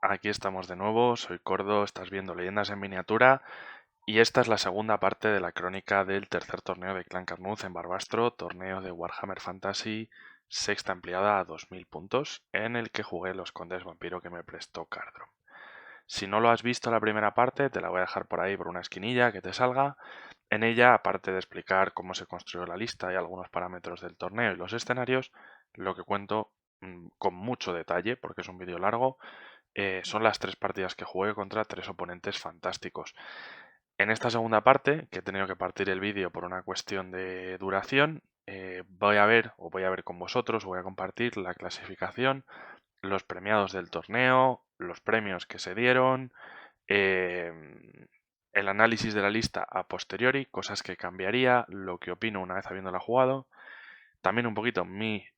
Aquí estamos de nuevo, soy Cordo, estás viendo Leyendas en Miniatura y esta es la segunda parte de la crónica del tercer torneo de Clan Carnuz en Barbastro, torneo de Warhammer Fantasy, sexta ampliada a 2000 puntos, en el que jugué los condes vampiro que me prestó Cardro. Si no lo has visto la primera parte, te la voy a dejar por ahí por una esquinilla que te salga. En ella, aparte de explicar cómo se construyó la lista y algunos parámetros del torneo y los escenarios, lo que cuento con mucho detalle, porque es un vídeo largo, son las tres partidas que jugué contra tres oponentes fantásticos. En esta segunda parte, que he tenido que partir el vídeo por una cuestión de duración, voy a ver con vosotros, voy a compartir la clasificación, los premiados del torneo, los premios que se dieron, el análisis de la lista a posteriori, cosas que cambiaría, lo que opino una vez habiéndola jugado, también un poquito mis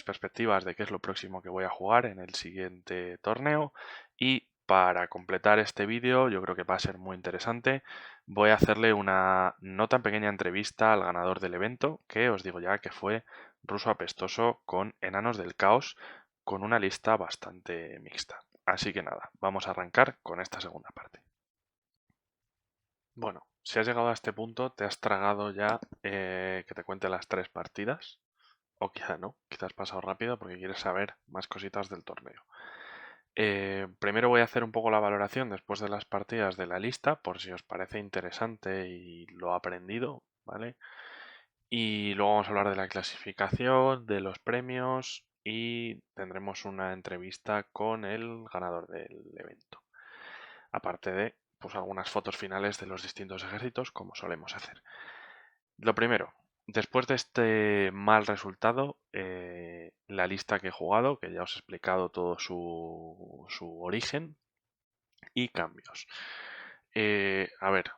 perspectivas de qué es lo próximo que voy a jugar en el siguiente torneo. Y para completar este vídeo, yo creo que va a ser muy interesante, voy a hacerle una no tan pequeña entrevista al ganador del evento, que os digo ya que fue Ruso Apestoso con Enanos del Caos, con una lista bastante mixta. Así que nada, vamos a arrancar con esta segunda parte. Bueno, si has llegado a este punto, te has tragado ya que te cuente las tres partidas. O quizá no, quizás has pasado rápido porque quieres saber más cositas del torneo. Primero voy a hacer un poco la valoración después de las partidas de la lista, por si os parece interesante y lo aprendido, ¿vale? Y luego vamos a hablar de la clasificación, de los premios y tendremos una entrevista con el ganador del evento. Aparte de, pues, algunas fotos finales de los distintos ejércitos, como solemos hacer. Lo primero, después de este mal resultado, la lista que he jugado, que ya os he explicado todo su origen y cambios. A ver,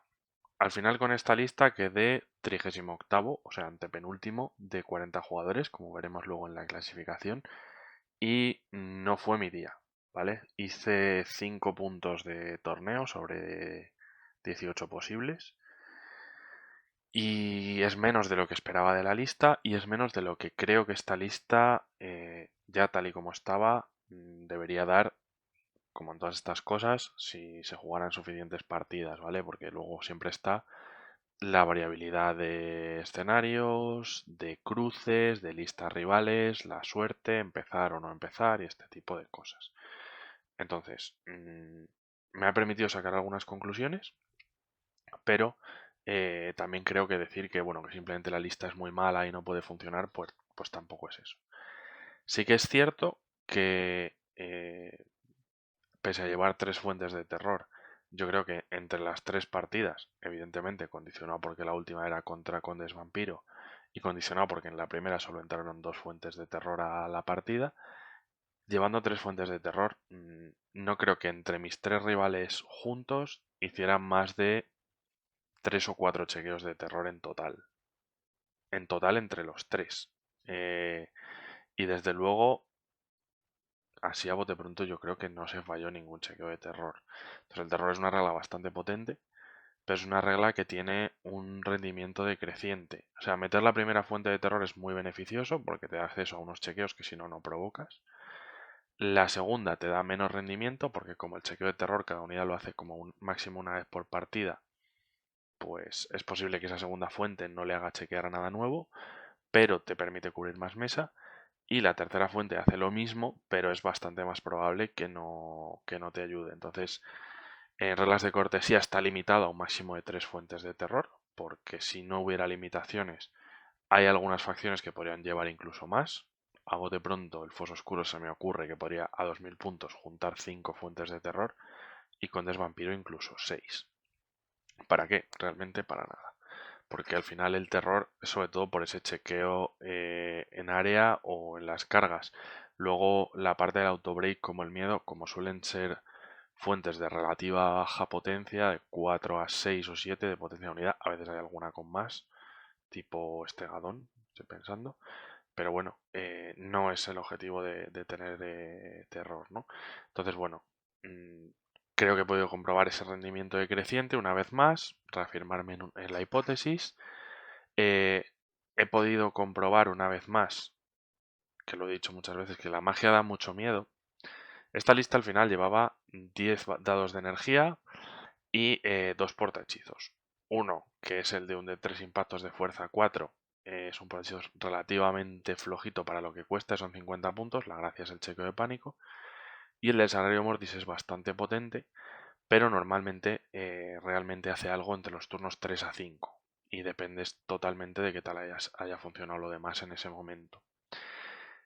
al final con esta lista quedé 38º, o sea, antepenúltimo de 40 jugadores, como veremos luego en la clasificación, y no fue mi día, ¿vale? Hice 5 puntos de torneo sobre 18 posibles. Y es menos de lo que esperaba de la lista y es menos de lo que creo que esta lista, ya tal y como estaba, debería dar, como en todas estas cosas, si se jugaran suficientes partidas, ¿vale? Porque luego siempre está la variabilidad de escenarios, de cruces, de listas rivales, la suerte, empezar o no empezar y este tipo de cosas. Entonces, me ha permitido sacar algunas conclusiones, pero también creo que decir que, bueno, que simplemente la lista es muy mala y no puede funcionar, pues tampoco es eso. Sí que es cierto que, pese a llevar tres fuentes de terror, yo creo que entre las tres partidas, evidentemente condicionado porque la última era contra Condes Vampiro y condicionado porque en la primera solo entraron dos fuentes de terror a la partida, llevando tres fuentes de terror, no creo que entre mis tres rivales juntos hicieran más de tres o cuatro chequeos de terror en total. En total entre los tres. Eh, y desde luego, así a bote pronto, yo creo que no se falló ningún chequeo de terror. Entonces, el terror es una regla bastante potente, pero es una regla que tiene un rendimiento decreciente. O sea, meter la primera fuente de terror es muy beneficioso porque te da acceso a unos chequeos que si no, no provocas. La segunda te da menos rendimiento porque como el chequeo de terror cada unidad lo hace como un máximo una vez por partida, pues es posible que esa segunda fuente no le haga chequear a nada nuevo, pero te permite cubrir más mesa. Y la tercera fuente hace lo mismo, pero es bastante más probable que no te ayude. Entonces, en reglas de cortesía está limitado a un máximo de tres fuentes de terror, porque si no hubiera limitaciones, hay algunas facciones que podrían llevar incluso más. A bote pronto, el Foso Oscuro se me ocurre que podría a 2000 puntos juntar 5 fuentes de terror y con Desvampiro incluso 6. ¿Para qué? Realmente para nada. Porque al final el terror es sobre todo por ese chequeo en área o en las cargas. Luego la parte del autobreak como el miedo, como suelen ser fuentes de relativa baja potencia, de 4 a 6 o 7 de potencia de unidad, a veces hay alguna con más, tipo Estegadón, estoy pensando, pero bueno, no es el objetivo de tener terror, ¿no? Entonces, bueno, mm, creo que he podido comprobar ese rendimiento decreciente una vez más, reafirmarme en la hipótesis. Eh, He podido comprobar una vez más, que lo he dicho muchas veces, que la magia da mucho miedo Esta lista al final llevaba 10 dados de energía y 2 portahechizos. Uno, que es el de un de 3 impactos de fuerza 4, es un portahechizos relativamente flojito para lo que cuesta, son 50 puntos, la gracia es el chequeo de pánico. Y el del Salario Mortis es bastante potente, pero normalmente realmente hace algo entre los turnos 3 a 5 y dependes totalmente de qué tal haya funcionado lo demás en ese momento.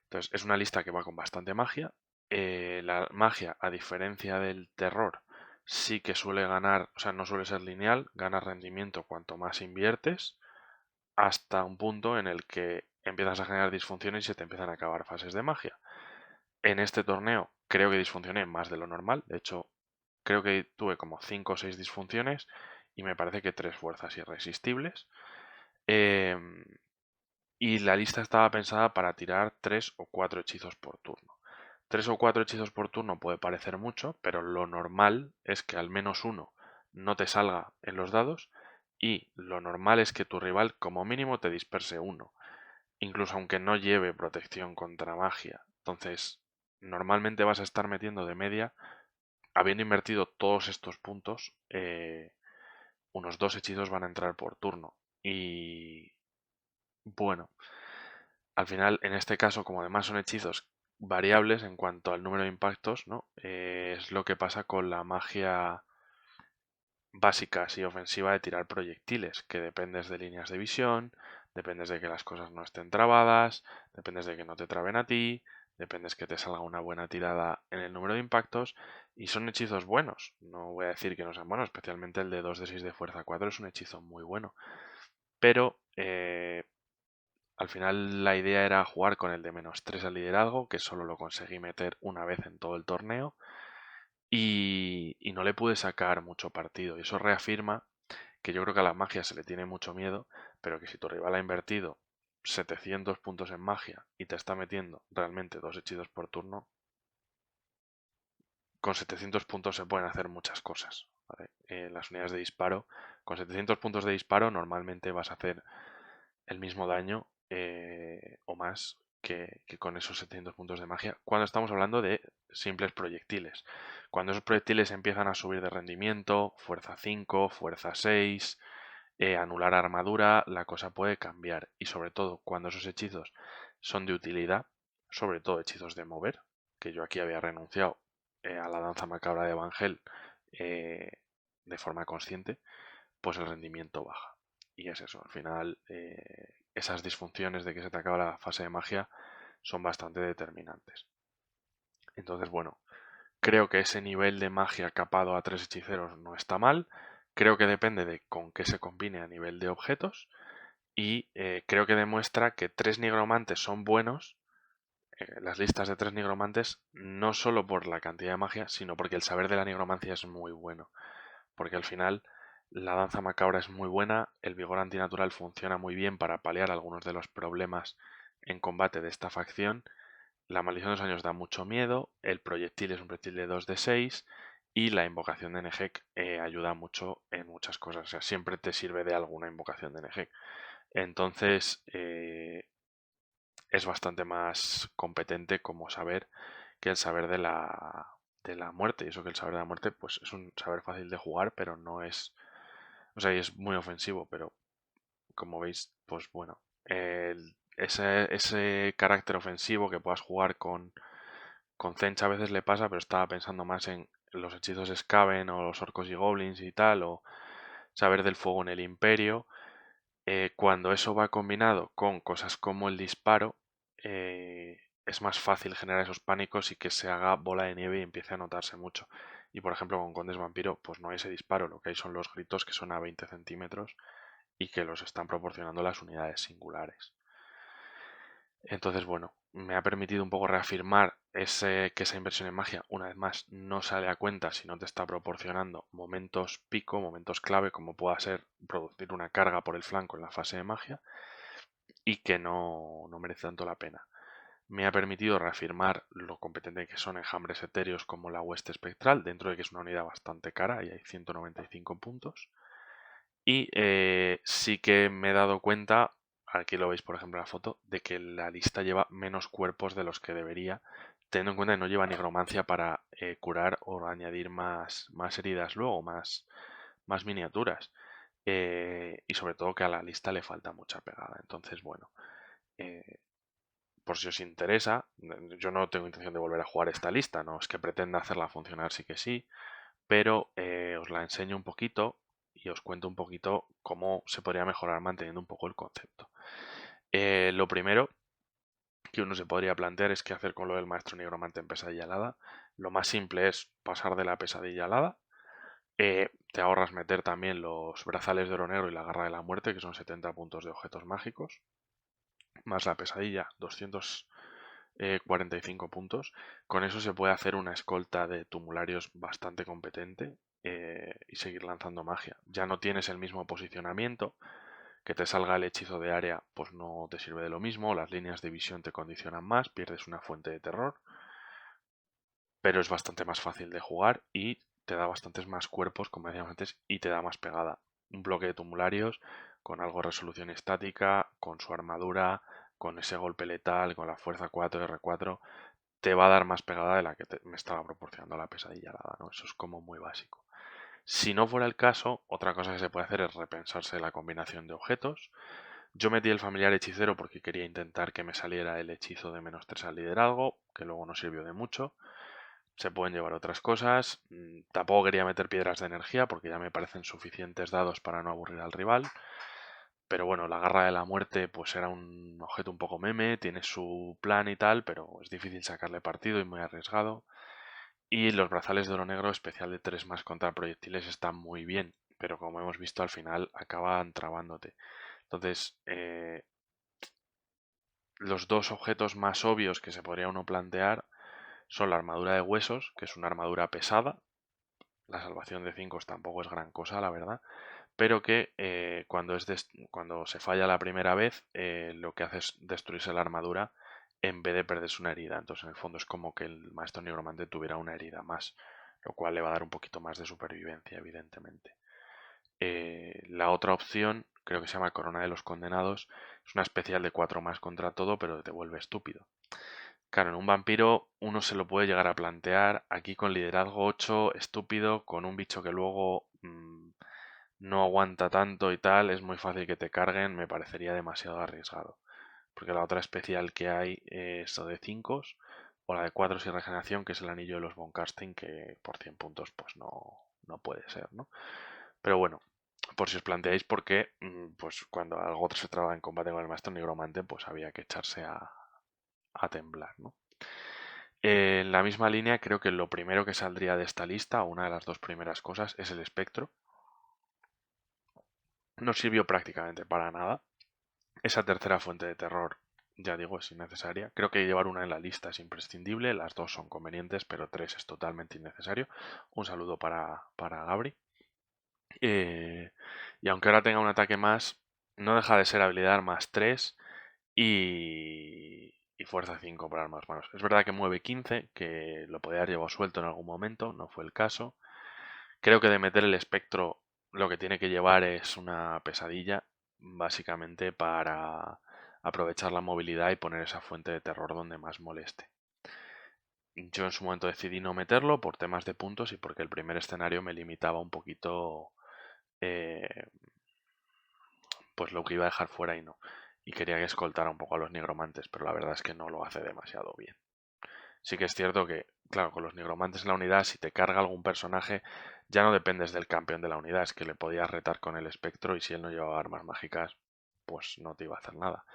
Entonces es una lista que va con bastante magia. La magia, a diferencia del terror, sí que suele ganar, o sea, no suele ser lineal, gana rendimiento cuanto más inviertes, hasta un punto en el que empiezas a generar disfunciones y se te empiezan a acabar fases de magia. En este torneo creo que disfuncioné más de lo normal, de hecho creo que tuve como 5 o 6 disfunciones y me parece que 3 fuerzas irresistibles. Em, y la lista estaba pensada para tirar 3 o 4 hechizos por turno. 3 o 4 hechizos por turno puede parecer mucho, pero lo normal es que al menos uno no te salga en los dados y lo normal es que tu rival como mínimo te disperse uno, incluso aunque no lleve protección contra magia. Entonces, normalmente vas a estar metiendo de media, habiendo invertido todos estos puntos, unos 2 hechizos van a entrar por turno. Y bueno, al final, en este caso, como además son hechizos variables en cuanto al número de impactos, ¿no? Es lo que pasa con la magia básica así ofensiva de tirar proyectiles, que dependes de líneas de visión, dependes de que las cosas no estén trabadas, dependes de que no te traben a ti, dependes que te salga una buena tirada en el número de impactos, y son hechizos buenos. No voy a decir que no sean buenos, especialmente el de 2 de 6 de fuerza 4 es un hechizo muy bueno. Pero al final la idea era jugar con el de -3 al liderazgo, que solo lo conseguí meter una vez en todo el torneo, y no le pude sacar mucho partido. Y eso reafirma que yo creo que a la magia se le tiene mucho miedo, pero que si tu rival ha invertido 700 puntos en magia y te está metiendo realmente 2 hechizos por turno, con 700 puntos se pueden hacer muchas cosas. ¿Vale? Las unidades de disparo, con 700 puntos de disparo normalmente vas a hacer el mismo daño o más que con esos 700 puntos de magia cuando estamos hablando de simples proyectiles. Cuando esos proyectiles empiezan a subir de rendimiento, fuerza 5, fuerza 6, anular armadura, la cosa puede cambiar. Y sobre todo cuando esos hechizos son de utilidad, sobre todo hechizos de mover, que yo aquí había renunciado a la danza macabra de Evangel eh, de forma consciente, pues el rendimiento baja. Y es eso, al final esas disfunciones de que se te acaba la fase de magia son bastante determinantes. Entonces, bueno, creo que ese nivel de magia capado a 3 hechiceros no está mal. Creo que depende de con qué se combine a nivel de objetos. Y creo que demuestra que 3 nigromantes son buenos. Las listas de 3 nigromantes no solo por la cantidad de magia, sino porque el saber de la nigromancia es muy bueno. Porque al final la danza macabra es muy buena, el vigor antinatural funciona muy bien para paliar algunos de los problemas en combate de esta facción, la maldición de los años da mucho miedo, el proyectil es un proyectil de 2 de 6 y la invocación de Nejek ayuda mucho en muchas cosas, o sea, siempre te sirve de alguna invocación de Nejek. Entonces es bastante más competente como saber que el saber de la muerte, y eso que el saber de la muerte pues es un saber fácil de jugar, pero no es, o sea, y es muy ofensivo, pero como veis, pues bueno, ese carácter ofensivo que puedas jugar con Zench a veces le pasa, pero estaba pensando más en los hechizos Skaven o los orcos y goblins y tal, o saber del fuego en el imperio. Cuando eso va combinado con cosas como el disparo, es más fácil generar esos pánicos y que se haga bola de nieve y empiece a notarse mucho. Y por ejemplo con Condes Vampiro, pues no hay ese disparo, lo que hay son los gritos que son a 20 centímetros y que los están proporcionando las unidades singulares. Entonces, bueno, me ha permitido un poco reafirmar que esa inversión en magia, una vez más, no sale a cuenta si no te está proporcionando momentos pico, momentos clave, como pueda ser producir una carga por el flanco en la fase de magia, y que no merece tanto la pena. Me ha permitido reafirmar lo competente que son enjambres etéreos como la hueste espectral, dentro de que es una unidad bastante cara y hay 195 puntos. Y sí que me he dado cuenta aquí lo veis por ejemplo en la foto, de que la lista lleva menos cuerpos de los que debería, teniendo en cuenta que no lleva nigromancia para curar o añadir más heridas luego, más miniaturas. Y sobre todo que a la lista le falta mucha pegada. Entonces, bueno, eh, por si os interesa, yo no tengo intención de volver a jugar esta lista, no es que pretenda hacerla funcionar, sí que sí, pero os la enseño un poquito y os cuento un poquito cómo se podría mejorar manteniendo un poco el concepto. Lo primero que uno se podría plantear es qué hacer con lo del maestro nigromante en pesadilla alada. Lo más simple es pasar de la pesadilla alada. Te ahorras meter también los brazales de oro negro y la garra de la muerte, que son 70 puntos de objetos mágicos, más la pesadilla, 245 puntos. Con eso se puede hacer una escolta de tumularios bastante competente y seguir lanzando magia. Ya no tienes el mismo posicionamiento, que te salga el hechizo de área pues no te sirve de lo mismo, las líneas de visión te condicionan más, pierdes una fuente de terror, pero es bastante más fácil de jugar y te da bastantes más cuerpos, como decíamos antes, y te da más pegada. Un bloque de tumularios con algo de resolución estática, con su armadura, con ese golpe letal, con la fuerza 4, R4, te va a dar más pegada de la que me estaba proporcionando la pesadilla alada, ¿no? Eso es como muy básico. Si no fuera el caso, otra cosa que se puede hacer es repensarse la combinación de objetos. Yo metí el familiar hechicero porque quería intentar que me saliera el hechizo de -3 al liderazgo, que luego no sirvió de mucho. Se pueden llevar otras cosas. Tampoco quería meter piedras de energía porque ya me parecen suficientes dados para no aburrir al rival. Pero bueno, la garra de la muerte pues era un objeto un poco meme, tiene su plan y tal, pero es difícil sacarle partido y muy arriesgado. Y los brazales de oro negro, especial de 3 más contra proyectiles, están muy bien, pero como hemos visto al final acaban trabándote. Entonces, los dos objetos más obvios que se podría uno plantear son la armadura de huesos, que es una armadura pesada. La salvación de 5 tampoco es gran cosa, la verdad, pero que cuando se falla la primera vez, lo que hace es destruirse la armadura en vez de perderse una herida. Entonces, en el fondo es como que el maestro nigromante tuviera una herida más, lo cual le va a dar un poquito más de supervivencia, evidentemente. La otra opción, creo que se llama Corona de los Condenados, es una especial de 4 más contra todo, pero te vuelve estúpido. Claro, en un vampiro uno se lo puede llegar a plantear, aquí con liderazgo 8, estúpido, con un bicho que luego no aguanta tanto y tal, es muy fácil que te carguen, me parecería demasiado arriesgado. Porque la otra especial que hay es o de 5 o la de 4 sin regeneración, que es el anillo de los Von Casting, que por 100 puntos pues no puede ser, ¿no? Pero bueno, por si os planteáis por qué, pues cuando algo se traba en combate con el maestro nigromante, pues había que echarse a temblar, ¿no? En la misma línea, creo que lo primero que saldría de esta lista, una de las dos primeras cosas, es el espectro. No sirvió prácticamente para nada. Esa tercera fuente de terror, ya digo, es innecesaria. Creo que llevar una en la lista es imprescindible, las dos son convenientes, pero tres es totalmente innecesario. Un saludo para Gabri. Y aunque ahora tenga un ataque más, no deja de ser habilidad más 3 y fuerza 5 para armas manos. Es verdad que mueve 15, que lo podría haber llevado suelto en algún momento, no fue el caso. Creo que de meter el espectro lo que tiene que llevar es una pesadilla, básicamente para aprovechar la movilidad y poner esa fuente de terror donde más moleste. Yo en su momento decidí no meterlo por temas de puntos y porque el primer escenario me limitaba un poquito eh, pues lo que iba a dejar fuera y no. Y quería que escoltara un poco a los nigromantes, pero la verdad es que no lo hace demasiado bien. Sí que es cierto que, claro, con los nigromantes en la unidad, si te carga algún personaje, ya no dependes del campeón de la unidad, es que le podías retar con el espectro y si él no llevaba armas mágicas, pues no te iba a hacer nada.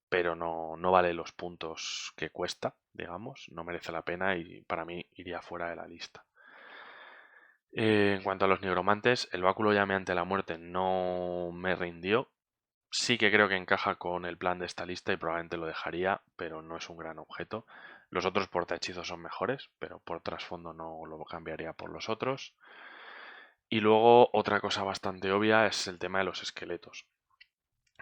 Pero no vale los puntos que cuesta, digamos, no merece la pena y para mí iría fuera de la lista. En cuanto a los nigromantes, el báculo llameante la muerte no me rindió. Sí que creo que encaja con el plan de esta lista y probablemente lo dejaría, pero no es un gran objeto. Los otros portahechizos son mejores, pero por trasfondo no lo cambiaría por los otros. Y luego otra cosa bastante obvia es el tema de los esqueletos.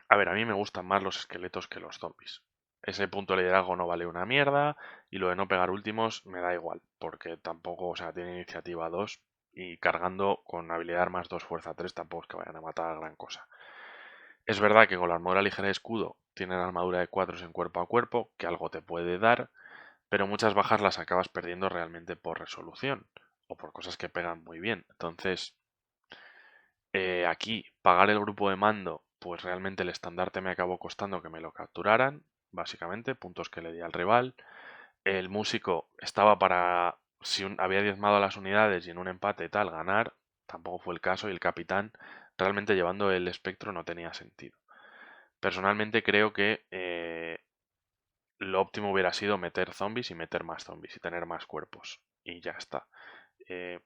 A ver, a mí me gustan más los esqueletos que los zombies. Ese punto de liderazgo no vale una mierda y lo de no pegar últimos me da igual, porque tampoco, o sea, tiene iniciativa 2 y cargando con habilidad más 2 fuerza 3 tampoco es que vayan a matar a gran cosa. Es verdad que con la armadura ligera de escudo tienen armadura de 4 en cuerpo a cuerpo, que algo te puede dar, pero muchas bajas las acabas perdiendo realmente por resolución o por cosas que pegan muy bien. Entonces, aquí pagar el grupo de mando, pues realmente el estandarte me acabó costando que me lo capturaran, básicamente, puntos que le di al rival. El músico estaba para, si había diezmado a las unidades y en un empate y tal, ganar, tampoco fue el caso, y el capitán realmente llevando el espectro no tenía sentido. Personalmente creo que lo óptimo hubiera sido meter zombies y meter más zombies y tener más cuerpos. Y ya está. Eh,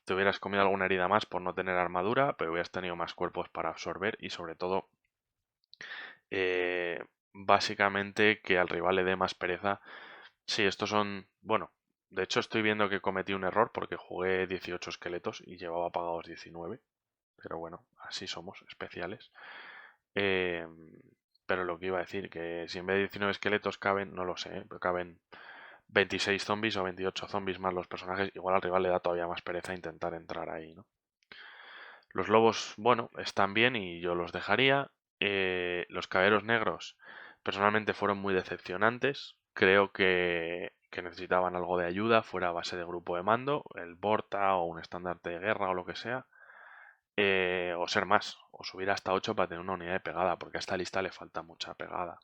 Te hubieras comido alguna herida más por no tener armadura, pero hubieras tenido más cuerpos para absorber y sobre todo, eh, básicamente que al rival le dé más pereza. Sí, estos son, bueno, de hecho estoy viendo que cometí un error porque jugué 18 esqueletos y llevaba pagados 19, pero bueno, así somos, especiales. Eh, pero lo que iba a decir, que si en vez de 19 esqueletos caben, no lo sé, pero caben 26 zombies o 28 zombies más los personajes, igual al rival le da todavía más pereza intentar entrar ahí, ¿no? Los lobos, bueno, están bien y yo los dejaría. Los caballeros negros, personalmente fueron muy decepcionantes. Creo que necesitaban algo de ayuda, fuera a base de grupo de mando, el Borta o un estandarte de guerra o lo que sea. O ser más, o subir hasta 8 para tener una unidad de pegada, porque a esta lista le falta mucha pegada.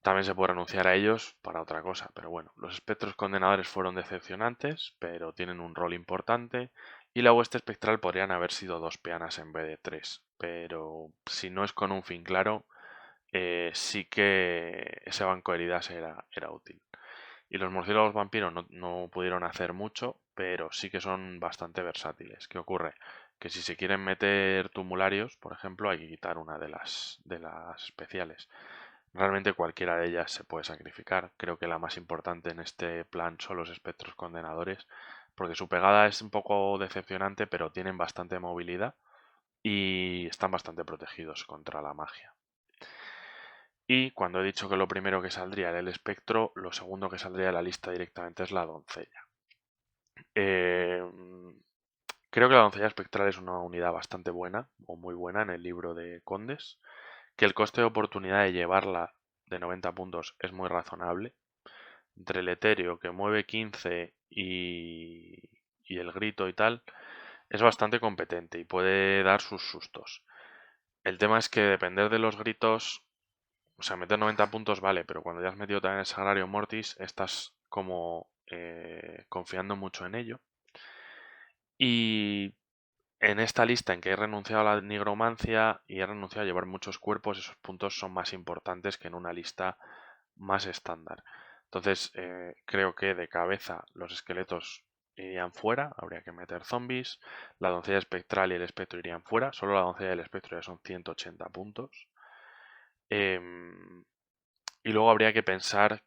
También se puede renunciar a ellos para otra cosa, pero bueno, los espectros condenadores fueron decepcionantes, pero tienen un rol importante, y la hueste espectral podrían haber sido 2 peanas en vez de 3, pero si no es con un fin claro, sí que ese banco de heridas era útil. Y los murciélagos vampiros no pudieron hacer mucho, pero sí que son bastante versátiles. ¿Qué ocurre? Que si se quieren meter tumularios, por ejemplo, hay que quitar una de las especiales. Realmente cualquiera de ellas se puede sacrificar. Creo que la más importante en este plan son los espectros condenadores, porque su pegada es un poco decepcionante, pero tienen bastante movilidad y están bastante protegidos contra la magia. Y cuando he dicho que lo primero que saldría era el espectro, lo segundo que saldría de la lista directamente es la doncella. Eh, Creo que la doncella espectral es una unidad bastante buena, o muy buena en el libro de Condes, que el coste de oportunidad de llevarla de 90 puntos es muy razonable. Entre el etéreo que mueve 15 y el grito y tal, es bastante competente y puede dar sus sustos. El tema es que depender de los gritos, o sea, meter 90 puntos vale, pero cuando ya has metido también el Sagrario Mortis, estás como confiando mucho en ello. Y en esta lista en que he renunciado a la nigromancia y he renunciado a llevar muchos cuerpos, esos puntos son más importantes que en una lista más estándar. Entonces, creo que de cabeza los esqueletos irían fuera, habría que meter zombies, la doncella espectral y el espectro irían fuera, solo la doncella y el espectro ya son 180 puntos. Em, y luego habría que pensar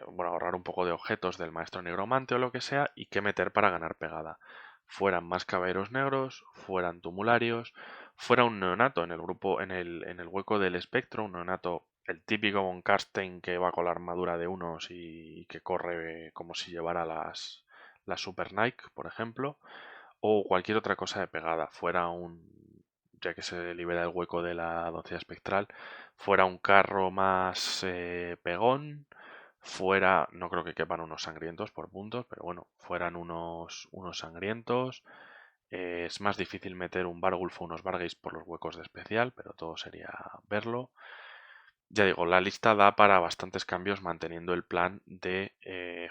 bueno, ahorrar un poco de objetos del maestro negromante o lo que sea y qué meter para ganar pegada. Fueran más caballeros negros, fueran tumularios, fuera un neonato en el grupo, en el hueco del espectro, un neonato, el típico von Karstein que va con la armadura de unos y que corre como si llevara las Super Nike, por ejemplo, o cualquier otra cosa de pegada, ya que se libera el hueco de la doncella espectral, fuera un carro más pegón, fuera, no creo que quepan unos sangrientos por puntos, pero bueno, fueran unos sangrientos. Es más difícil meter un Vargulf o unos Vargeis por los huecos de especial, pero todo sería verlo. Ya digo, la lista da para bastantes cambios manteniendo el plan de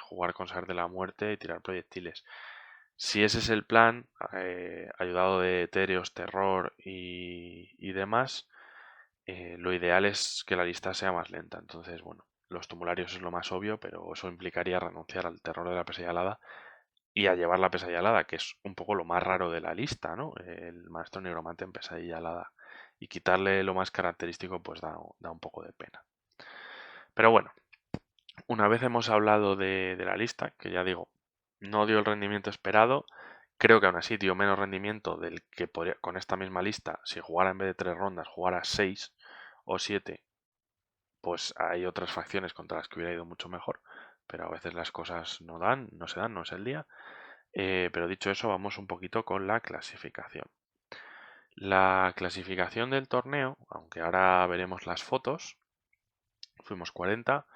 jugar con Saber de la Muerte y tirar proyectiles. Si ese es el plan, ayudado de etéreos, terror y demás, lo ideal es que la lista sea más lenta. Entonces, bueno, los tumularios es lo más obvio, pero eso implicaría renunciar al terror de la pesadilla alada y a llevar la pesadilla alada, que es un poco lo más raro de la lista, ¿no? El maestro nigromante en pesadilla alada. Y quitarle lo más característico, pues da un poco de pena. Pero bueno, una vez hemos hablado de la lista, que ya digo, no dio el rendimiento esperado, creo que aún así dio menos rendimiento del que podría, con esta misma lista, si jugara en vez de 3 rondas, jugara 6 o 7, pues hay otras facciones contra las que hubiera ido mucho mejor, pero a veces las cosas no se dan, no es el día. Pero dicho eso, vamos un poquito con la clasificación. La clasificación del torneo, aunque ahora veremos las fotos, fuimos 40.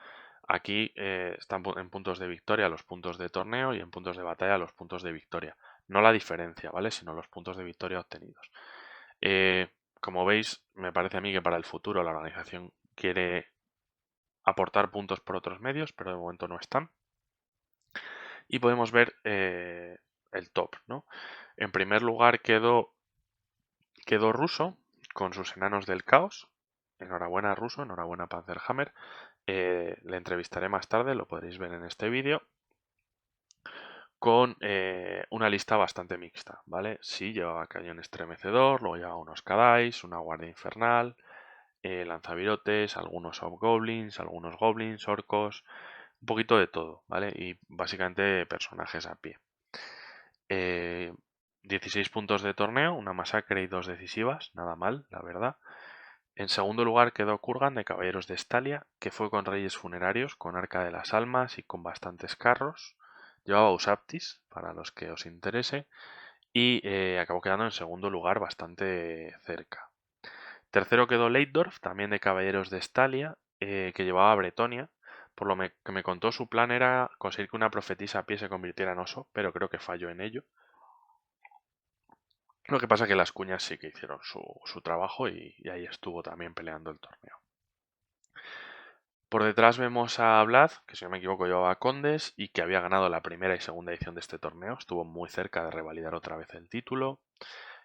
Aquí están en puntos de victoria los puntos de torneo y en puntos de batalla los puntos de victoria. No la diferencia, ¿vale? Sino los puntos de victoria obtenidos. Como veis, me parece a mí que para el futuro la organización quiere aportar puntos por otros medios, pero de momento no están. Y podemos ver el top, ¿no? En primer lugar quedó Russo con sus enanos del caos. Enhorabuena Russo, enhorabuena Panzerhammer. Le entrevistaré más tarde, lo podréis ver en este vídeo, con una lista bastante mixta, ¿vale? Sí, llevaba cañón estremecedor, luego llevaba unos Kadais, una guardia infernal, lanzavirotes, algunos hobgoblins, algunos goblins, orcos, un poquito de todo, ¿vale? Y básicamente personajes a pie. 16 puntos de torneo, una masacre y 2 decisivas, nada mal, la verdad. En segundo lugar quedó Kurgan de Caballeros de Estalia, que fue con Reyes Funerarios, con Arca de las Almas y con bastantes carros. Llevaba Usaptis, para los que os interese, y acabó quedando en segundo lugar bastante cerca. Tercero quedó Leitdorf, también de Caballeros de Estalia, que llevaba Bretonia. Por lo que me contó, su plan era conseguir que una profetisa a pie se convirtiera en oso, pero creo que falló en ello. Lo que pasa es que las cuñas sí que hicieron su trabajo y ahí estuvo también peleando el torneo. Por detrás vemos a Vlad, que si no me equivoco llevaba Condes y que había ganado la primera y segunda edición de este torneo. Estuvo muy cerca de revalidar otra vez el título.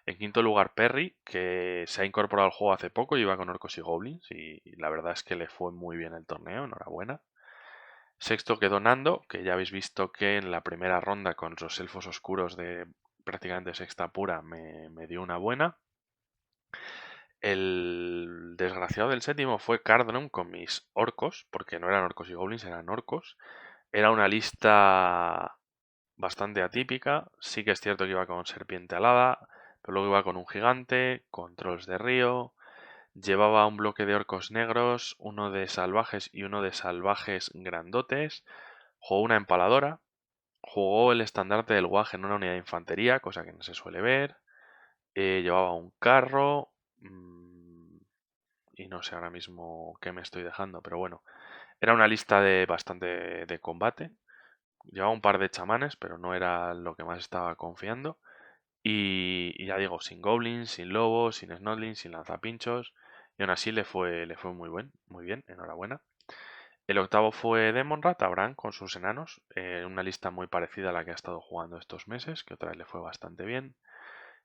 En quinto lugar Perry, que se ha incorporado al juego hace poco y iba con orcos y goblins y la verdad es que le fue muy bien el torneo, enhorabuena. Sexto quedó Nando, que ya habéis visto que en la primera ronda con los elfos oscuros de prácticamente sexta pura me dio una buena. El desgraciado del séptimo fue Cardron con mis orcos, porque no eran orcos y goblins, eran orcos. Era una lista bastante atípica. Sí que es cierto que iba con serpiente alada, pero luego iba con un gigante, con trolls de río. Llevaba un bloque de orcos negros, uno de salvajes y uno de salvajes grandotes. Jugó una empaladora. Jugó el estandarte del guaje en una unidad de infantería, cosa que no se suele ver. Llevaba un carro. Y no sé ahora mismo qué me estoy dejando, pero bueno, era una lista de bastante de combate. Llevaba un par de chamanes, pero no era lo que más estaba confiando. Y ya digo, sin goblins, sin lobos, sin snotlings, sin lanzapinchos. Y aún así le fue muy bien, enhorabuena. El octavo fue Demonrat, Abraham, con sus enanos. Una lista muy parecida a la que ha estado jugando estos meses, que otra vez le fue bastante bien.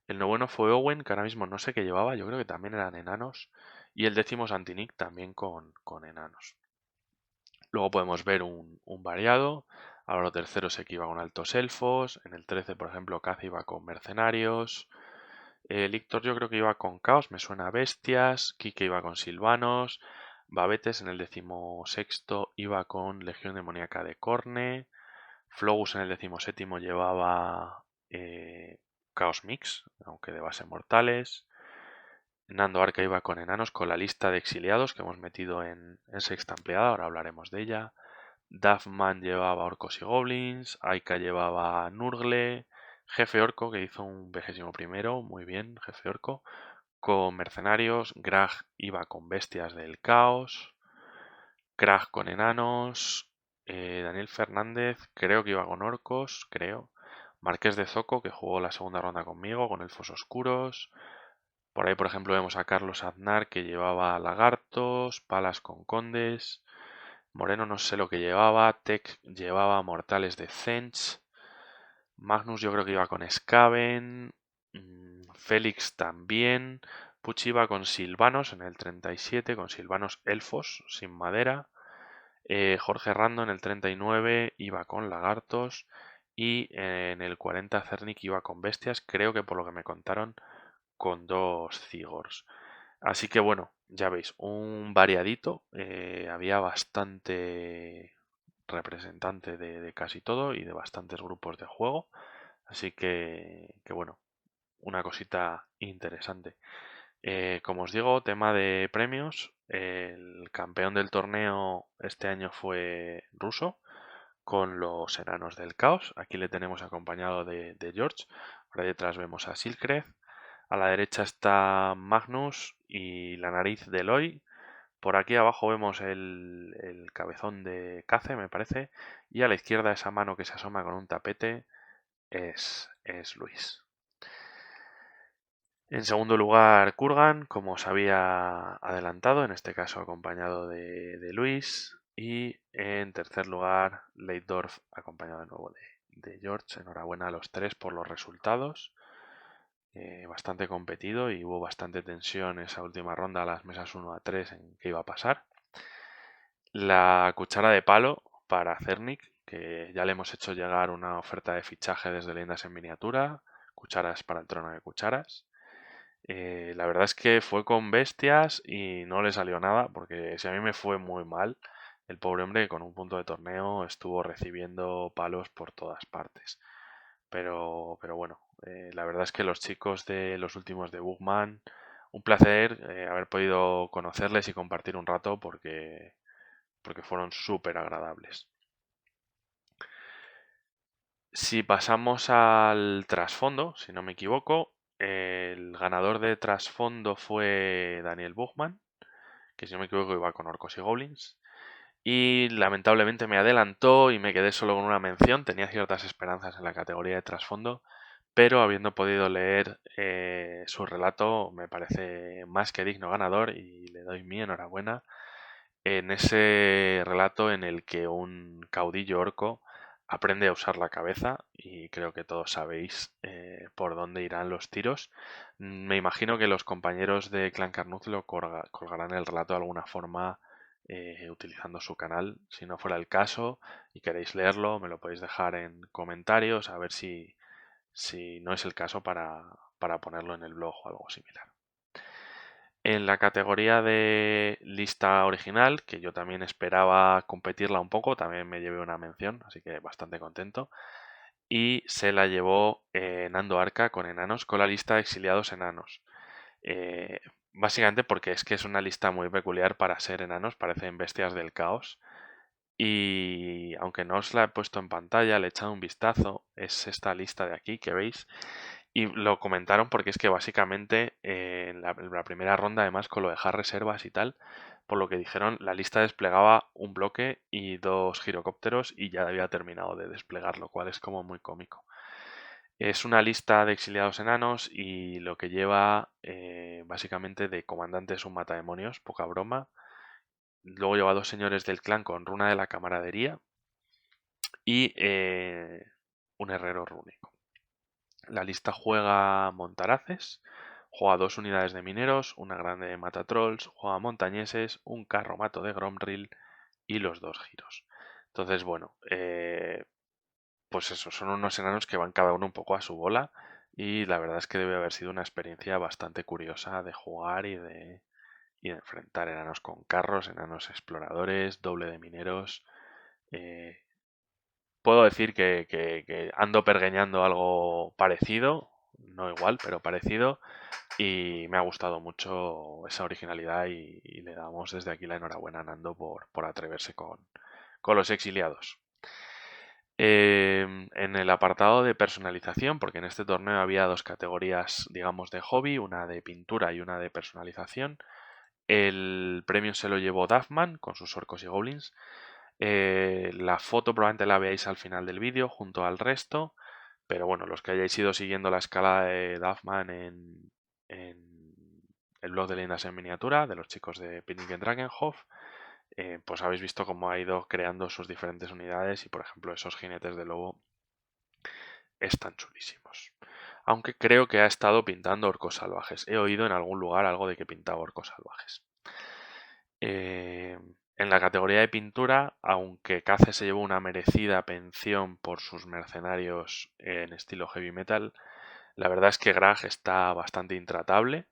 El noveno fue Owen, que ahora mismo no sé qué llevaba, yo creo que también eran enanos. Y el décimo Santinic también con enanos. Luego podemos ver un variado. Ahora lo tercero sé que iba con altos elfos. En el 13, por ejemplo, Kaz iba con mercenarios. Lictor yo creo que iba con caos, me suena a bestias. Kike iba con silvanos. Babetes en el 16º iba con legión demoníaca de Corne. Flogus en el 17º llevaba Chaos Mix, aunque de base mortales. Nando Arca iba con enanos, con la lista de exiliados que hemos metido en sexta ampliada, ahora hablaremos de ella. Duffman llevaba orcos y goblins, Aika llevaba Nurgle, Jefe Orco que hizo un 21º, muy bien, Jefe Orco, con mercenarios, Grag iba con bestias del caos, Krag con enanos, Daniel Fernández creo que iba con orcos, creo. Marqués de Zoco que jugó la segunda ronda conmigo con elfos oscuros. Por ahí, por ejemplo, vemos a Carlos Aznar que llevaba lagartos, palas con condes. Moreno no sé lo que llevaba. Tech llevaba mortales de Zench. Magnus yo creo que iba con Skaven. Félix también. Puch iba con silvanos en el 37, con silvanos elfos, sin madera. Jorge Rando en el 39 iba con lagartos. Y en el 40 Cernic iba con bestias. Creo que por lo que me contaron con dos Cigors. Así que bueno, ya veis, un variadito. Había bastante representante de casi todo y de bastantes grupos de juego. Así que bueno, una cosita interesante. Como os digo, tema de premios. El campeón del torneo este año fue Russo con los enanos del caos. Aquí le tenemos acompañado de George. Por ahí detrás vemos a Silkreth. A la derecha está Magnus y la nariz de Eloy. Por aquí abajo vemos el cabezón de Kaze, me parece. Y a la izquierda esa mano que se asoma con un tapete es Luis. En segundo lugar, Kurgan, como os había adelantado, en este caso acompañado de Luis. Y en tercer lugar, Leitdorf, acompañado de nuevo de George. Enhorabuena a los tres por los resultados. Bastante competido y hubo bastante tensión esa última ronda a las mesas 1 a 3 en qué iba a pasar. La cuchara de palo para Cernic, que ya le hemos hecho llegar una oferta de fichaje desde Leyendas en Miniatura, cucharas para el trono de cucharas. La verdad es que fue con bestias y no le salió nada, porque si a mí me fue muy mal, el pobre hombre con un punto de torneo estuvo recibiendo palos por todas partes. Pero bueno, la verdad es que los chicos de los últimos de Bookman, un placer haber podido conocerles y compartir un rato porque fueron súper agradables. Si pasamos al trasfondo, si no me equivoco, el ganador de trasfondo fue Daniel Buchmann, que si no me equivoco iba con Orcos y Goblins. Y lamentablemente me adelantó y me quedé solo con una mención. Tenía ciertas esperanzas en la categoría de trasfondo, pero habiendo podido leer su relato me parece más que digno ganador y le doy mi enhorabuena en ese relato en el que un caudillo orco aprende a usar la cabeza y creo que todos sabéis por dónde irán los tiros. Me imagino que los compañeros de Clan Carnuz lo colgarán el relato de alguna forma utilizando su canal. Si no fuera el caso y queréis leerlo, me lo podéis dejar en comentarios a ver si no es el caso para ponerlo en el blog o algo similar. En la categoría de lista original, que yo también esperaba competirla un poco, también me llevé una mención, así que bastante contento. Y se la llevó Nando Arca con enanos, con la lista de exiliados enanos. Eh, Básicamente porque es que es una lista muy peculiar para ser enanos, parecen bestias del caos. Y aunque no os la he puesto en pantalla, le he echado un vistazo, es esta lista de aquí que veis. Y lo comentaron porque es que básicamente en la primera ronda, además con lo de dejar reservas y tal, por lo que dijeron, la lista desplegaba un bloque y dos girocópteros y ya había terminado de desplegar, lo cual es como muy cómico. Es una lista de exiliados enanos y lo que lleva básicamente de comandante es un matademonios, poca broma. Luego lleva dos señores del clan con runa de la camaradería y un herrero rúnico. La lista juega Montaraces, juega dos unidades de mineros, una grande de matatrolls, juega montañeses, un carro mato de Gromril y los dos giros. Entonces, bueno, pues eso, son unos enanos que van cada uno un poco a su bola y la verdad es que debe haber sido una experiencia bastante curiosa de jugar y de enfrentar enanos con carros, enanos exploradores, doble de mineros. eh, Puedo decir que ando pergeñando algo parecido, no igual, pero parecido, y me ha gustado mucho esa originalidad y le damos desde aquí la enhorabuena a Nando por atreverse con los exiliados. En el apartado de personalización, porque en este torneo había dos categorías, digamos, de hobby, una de pintura y una de personalización, el premio se lo llevó Duffman con sus orcos y goblins. La foto probablemente la veáis al final del vídeo junto al resto, pero bueno, los que hayáis ido siguiendo la escala de Duffman en el blog de Leyendas en Miniatura de los chicos de Picnic en Drakenhof, pues habéis visto cómo ha ido creando sus diferentes unidades y por ejemplo esos jinetes de lobo están chulísimos. Aunque creo que ha estado pintando orcos salvajes. He oído en algún lugar algo de que pintaba orcos salvajes. En la categoría de pintura, aunque Kaze se llevó una merecida pensión por sus mercenarios en estilo heavy metal, la verdad es que Grag está bastante intratable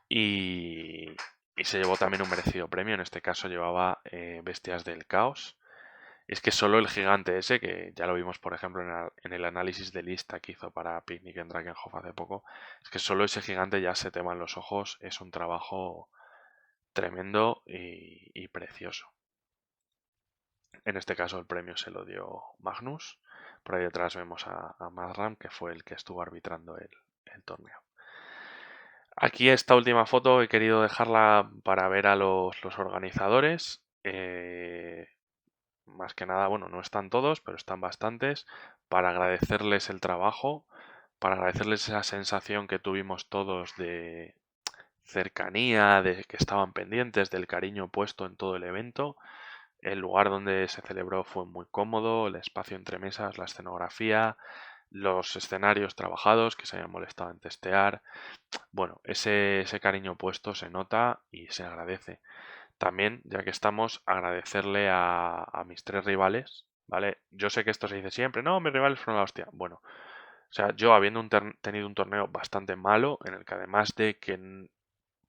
y se llevó también un merecido premio. En este caso llevaba Bestias del Caos. Es que solo el gigante ese, que ya lo vimos por ejemplo en el análisis de lista que hizo para Picnic en Drakenhof hace poco, es que solo ese gigante ya se te van los ojos, es un trabajo tremendo y precioso. En este caso el premio se lo dio Magnus. Por ahí detrás vemos a Mazram, que fue el que estuvo arbitrando el torneo. Aquí esta última foto he querido dejarla para ver a los organizadores. Más que nada, bueno, no están todos, pero están bastantes, para agradecerles el trabajo, para agradecerles esa sensación que tuvimos todos de cercanía, de que estaban pendientes, del cariño puesto en todo el evento. El lugar donde se celebró fue muy cómodo, el espacio entre mesas, la escenografía, los escenarios trabajados que se habían molestado en testear. Bueno, ese cariño puesto se nota y se agradece. También, ya que estamos, agradecerle a mis tres rivales, ¿vale? Yo sé que esto se dice siempre, no, mis rivales fueron la hostia. Bueno, o sea, yo habiendo tenido un torneo bastante malo, en el que además de que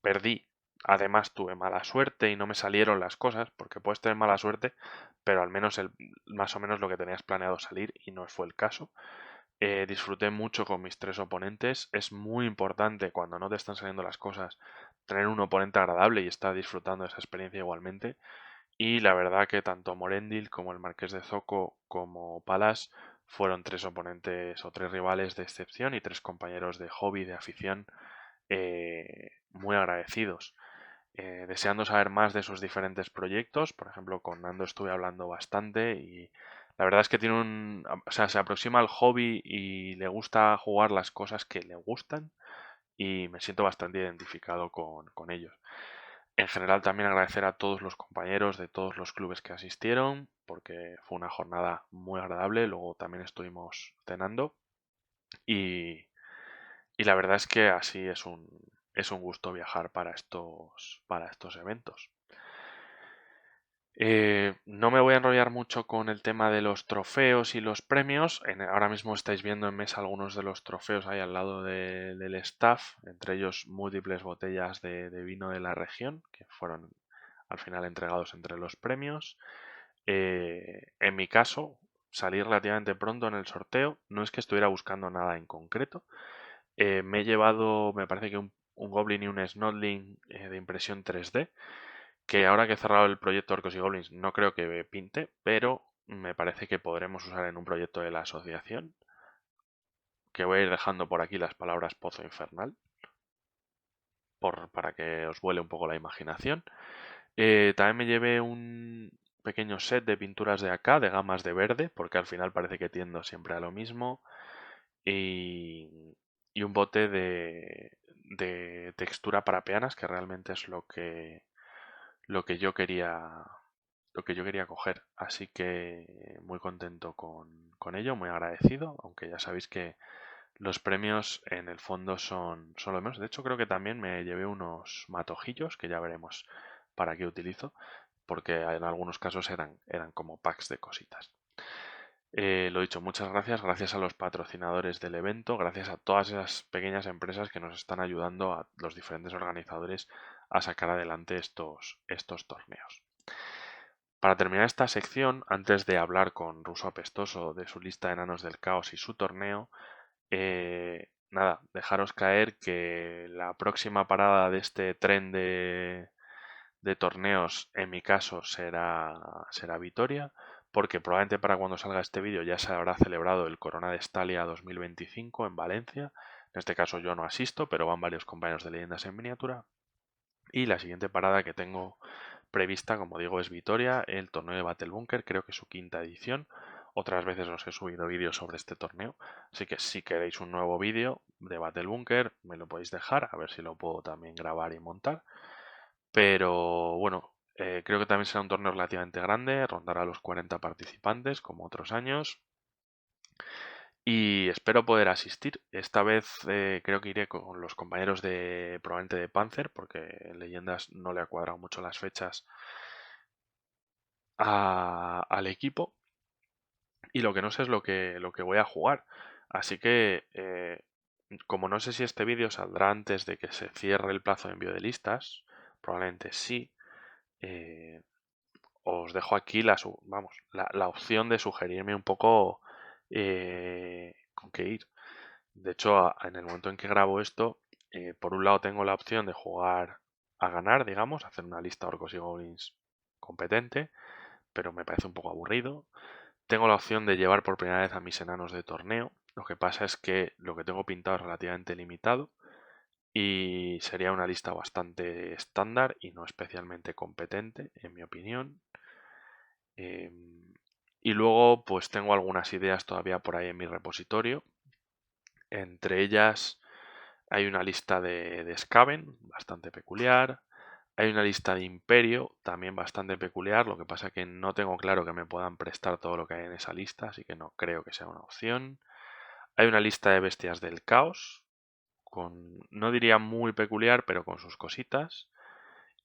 perdí, además tuve mala suerte y no me salieron las cosas, porque puedes tener mala suerte, pero al menos más o menos lo que tenías planeado salir y no fue el caso. Disfruté mucho con mis tres oponentes. Es muy importante cuando no te están saliendo las cosas tener un oponente agradable y estar disfrutando de esa experiencia igualmente. Y la verdad que tanto Morendil como el Marqués de Zoco como Palas fueron tres oponentes o tres rivales de excepción y tres compañeros de hobby, de afición, muy agradecidos. Deseando saber más de sus diferentes proyectos. Por ejemplo, con Nando estuve hablando bastante y la verdad es que tiene o sea, se aproxima al hobby y le gusta jugar las cosas que le gustan y me siento bastante identificado con ellos. En general también agradecer a todos los compañeros de todos los clubes que asistieron porque fue una jornada muy agradable. Luego también estuvimos cenando y, y la verdad es que así es un gusto viajar para estos eventos. No me voy a enrollar mucho con el tema de los trofeos y los premios. Ahora mismo estáis viendo en mesa algunos de los trofeos ahí al lado del staff, entre ellos múltiples botellas de vino de la región, que fueron al final entregados entre los premios. En mi caso, salí relativamente pronto en el sorteo. No es que estuviera buscando nada en concreto. Me he llevado, me parece que un Goblin y un Snodling de impresión 3D, que ahora que he cerrado el proyecto Orcos y Goblins no creo que pinte, pero me parece que podremos usar en un proyecto de la asociación, que voy a ir dejando por aquí las palabras Pozo Infernal, para que os vuele un poco la imaginación. También me llevé un pequeño set de pinturas de acá, de gamas de verde, porque al final parece que tiendo siempre a lo mismo. Y un bote de textura para peanas, que realmente es lo que yo quería, lo que yo quería coger. Así que muy contento con ello, muy agradecido, aunque ya sabéis que los premios en el fondo son lo menos. De hecho, creo que también me llevé unos matojillos que ya veremos para qué utilizo, porque en algunos casos eran como packs de cositas. Lo dicho, muchas gracias, gracias a los patrocinadores del evento, gracias a todas esas pequeñas empresas que nos están ayudando a los diferentes organizadores a sacar adelante estos torneos. Para terminar esta sección, antes de hablar con Ruso Apestoso de su lista de enanos del caos y su torneo, nada, dejaros caer que la próxima parada de este tren de torneos, en mi caso, será Vitoria, porque probablemente para cuando salga este vídeo ya se habrá celebrado el Corona de Estalia 2025 en Valencia. En este caso yo no asisto, pero van varios compañeros de Leyendas en Miniatura. Y la siguiente parada que tengo prevista, como digo, es Vitoria, el torneo de Battle Bunker, creo que es su quinta edición. Otras veces os he subido vídeos sobre este torneo, así que si queréis un nuevo vídeo de Battle Bunker, me lo podéis dejar, a ver si lo puedo también grabar y montar. Pero bueno, creo que también será un torneo relativamente grande, rondará los 40 participantes, como otros años. Y espero poder asistir. Esta vez creo que iré con los compañeros probablemente de Panzer, porque en Leyendas no le ha cuadrado mucho las fechas al equipo. Y lo que no sé es lo que voy a jugar. Así que, como no sé si este vídeo saldrá antes de que se cierre el plazo de envío de listas, probablemente sí. eh, Os dejo aquí la opción de sugerirme un poco con qué ir. De hecho, en el momento en que grabo esto, por un lado tengo la opción de jugar a ganar, digamos, hacer una lista Orcos y Goblins competente, pero me parece un poco aburrido. Tengo la opción de llevar por primera vez a mis enanos de torneo. Lo que pasa es que lo que tengo pintado es relativamente limitado y sería una lista bastante estándar y no especialmente competente, en mi opinión. Y luego pues tengo algunas ideas todavía por ahí en mi repositorio. Entre ellas hay una lista de Skaven, bastante peculiar. Hay una lista de Imperio, también bastante peculiar. Lo que pasa que no tengo claro que me puedan prestar todo lo que hay en esa lista, así que no creo que sea una opción. Hay una lista de Bestias del Caos, no diría muy peculiar, pero con sus cositas.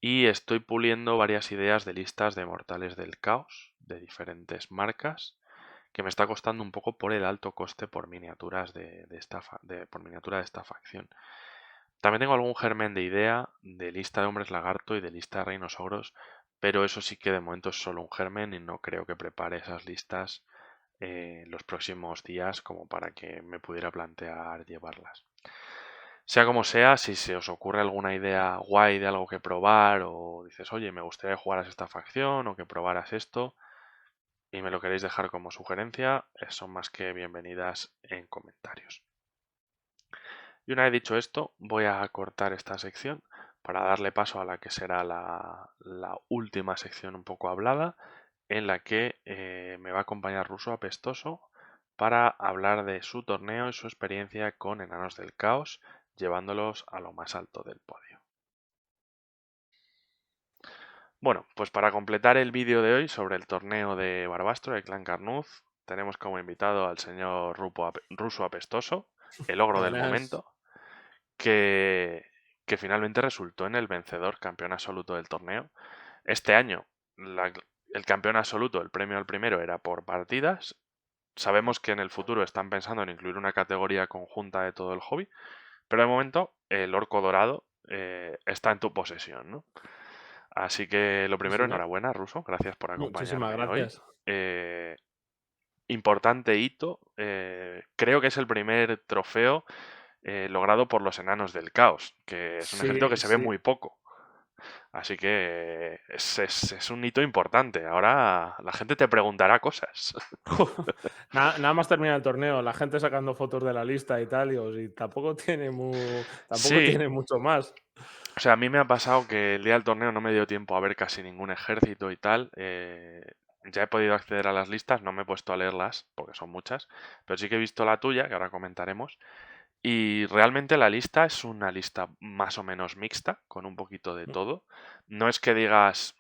Y estoy puliendo varias ideas de listas de Mortales del Caos, de diferentes marcas, que me está costando un poco por el alto coste por miniaturas por miniatura de esta facción. También tengo algún germen de idea de lista de hombres lagarto y de lista de reinos ogros, pero eso sí que de momento es solo un germen y no creo que prepare esas listas los próximos días como para que me pudiera plantear llevarlas. Sea como sea, si se os ocurre alguna idea guay de algo que probar o dices, oye, me gustaría que jugaras esta facción o que probaras esto y me lo queréis dejar como sugerencia, son más que bienvenidas en comentarios. Y una vez dicho esto, voy a cortar esta sección para darle paso a la que será la última sección un poco hablada, en la que me va a acompañar Ruso Apestoso para hablar de su torneo y su experiencia con Enanos del Caos, llevándolos a lo más alto del podio. Bueno, pues para completar el vídeo de hoy sobre el torneo de Barbastro de Clan Carnuz, tenemos como invitado al señor Ruso Apestoso, el ogro del Buenas. momento, que, que finalmente resultó en el vencedor campeón absoluto del torneo. Este año, el campeón absoluto, el premio al primero, era por partidas. Sabemos que en el futuro están pensando en incluir una categoría conjunta de todo el hobby, pero de momento el orco dorado está en tu posesión, ¿no? Así que lo Sí, primero, señor. enhorabuena, Ruso, gracias por Muchísimas acompañarme hoy. gracias. Eh, Importante hito, creo que es el primer trofeo logrado por los Enanos del Caos, que es un ejército Sí, que se ve sí. muy poco. Así que es un hito importante. Ahora la gente te preguntará cosas. Nada más terminar el torneo, la gente sacando fotos de la lista y tal, y tampoco tampoco Sí, tiene mucho más. o sea, a mí me ha pasado que el día del torneo no me dio tiempo a ver casi ningún ejército y tal. Ya he podido acceder a las listas, no me he puesto a leerlas porque son muchas, pero sí que he visto la tuya, que ahora comentaremos. Y realmente la lista es una lista más o menos mixta, con un poquito de todo. No es que digas,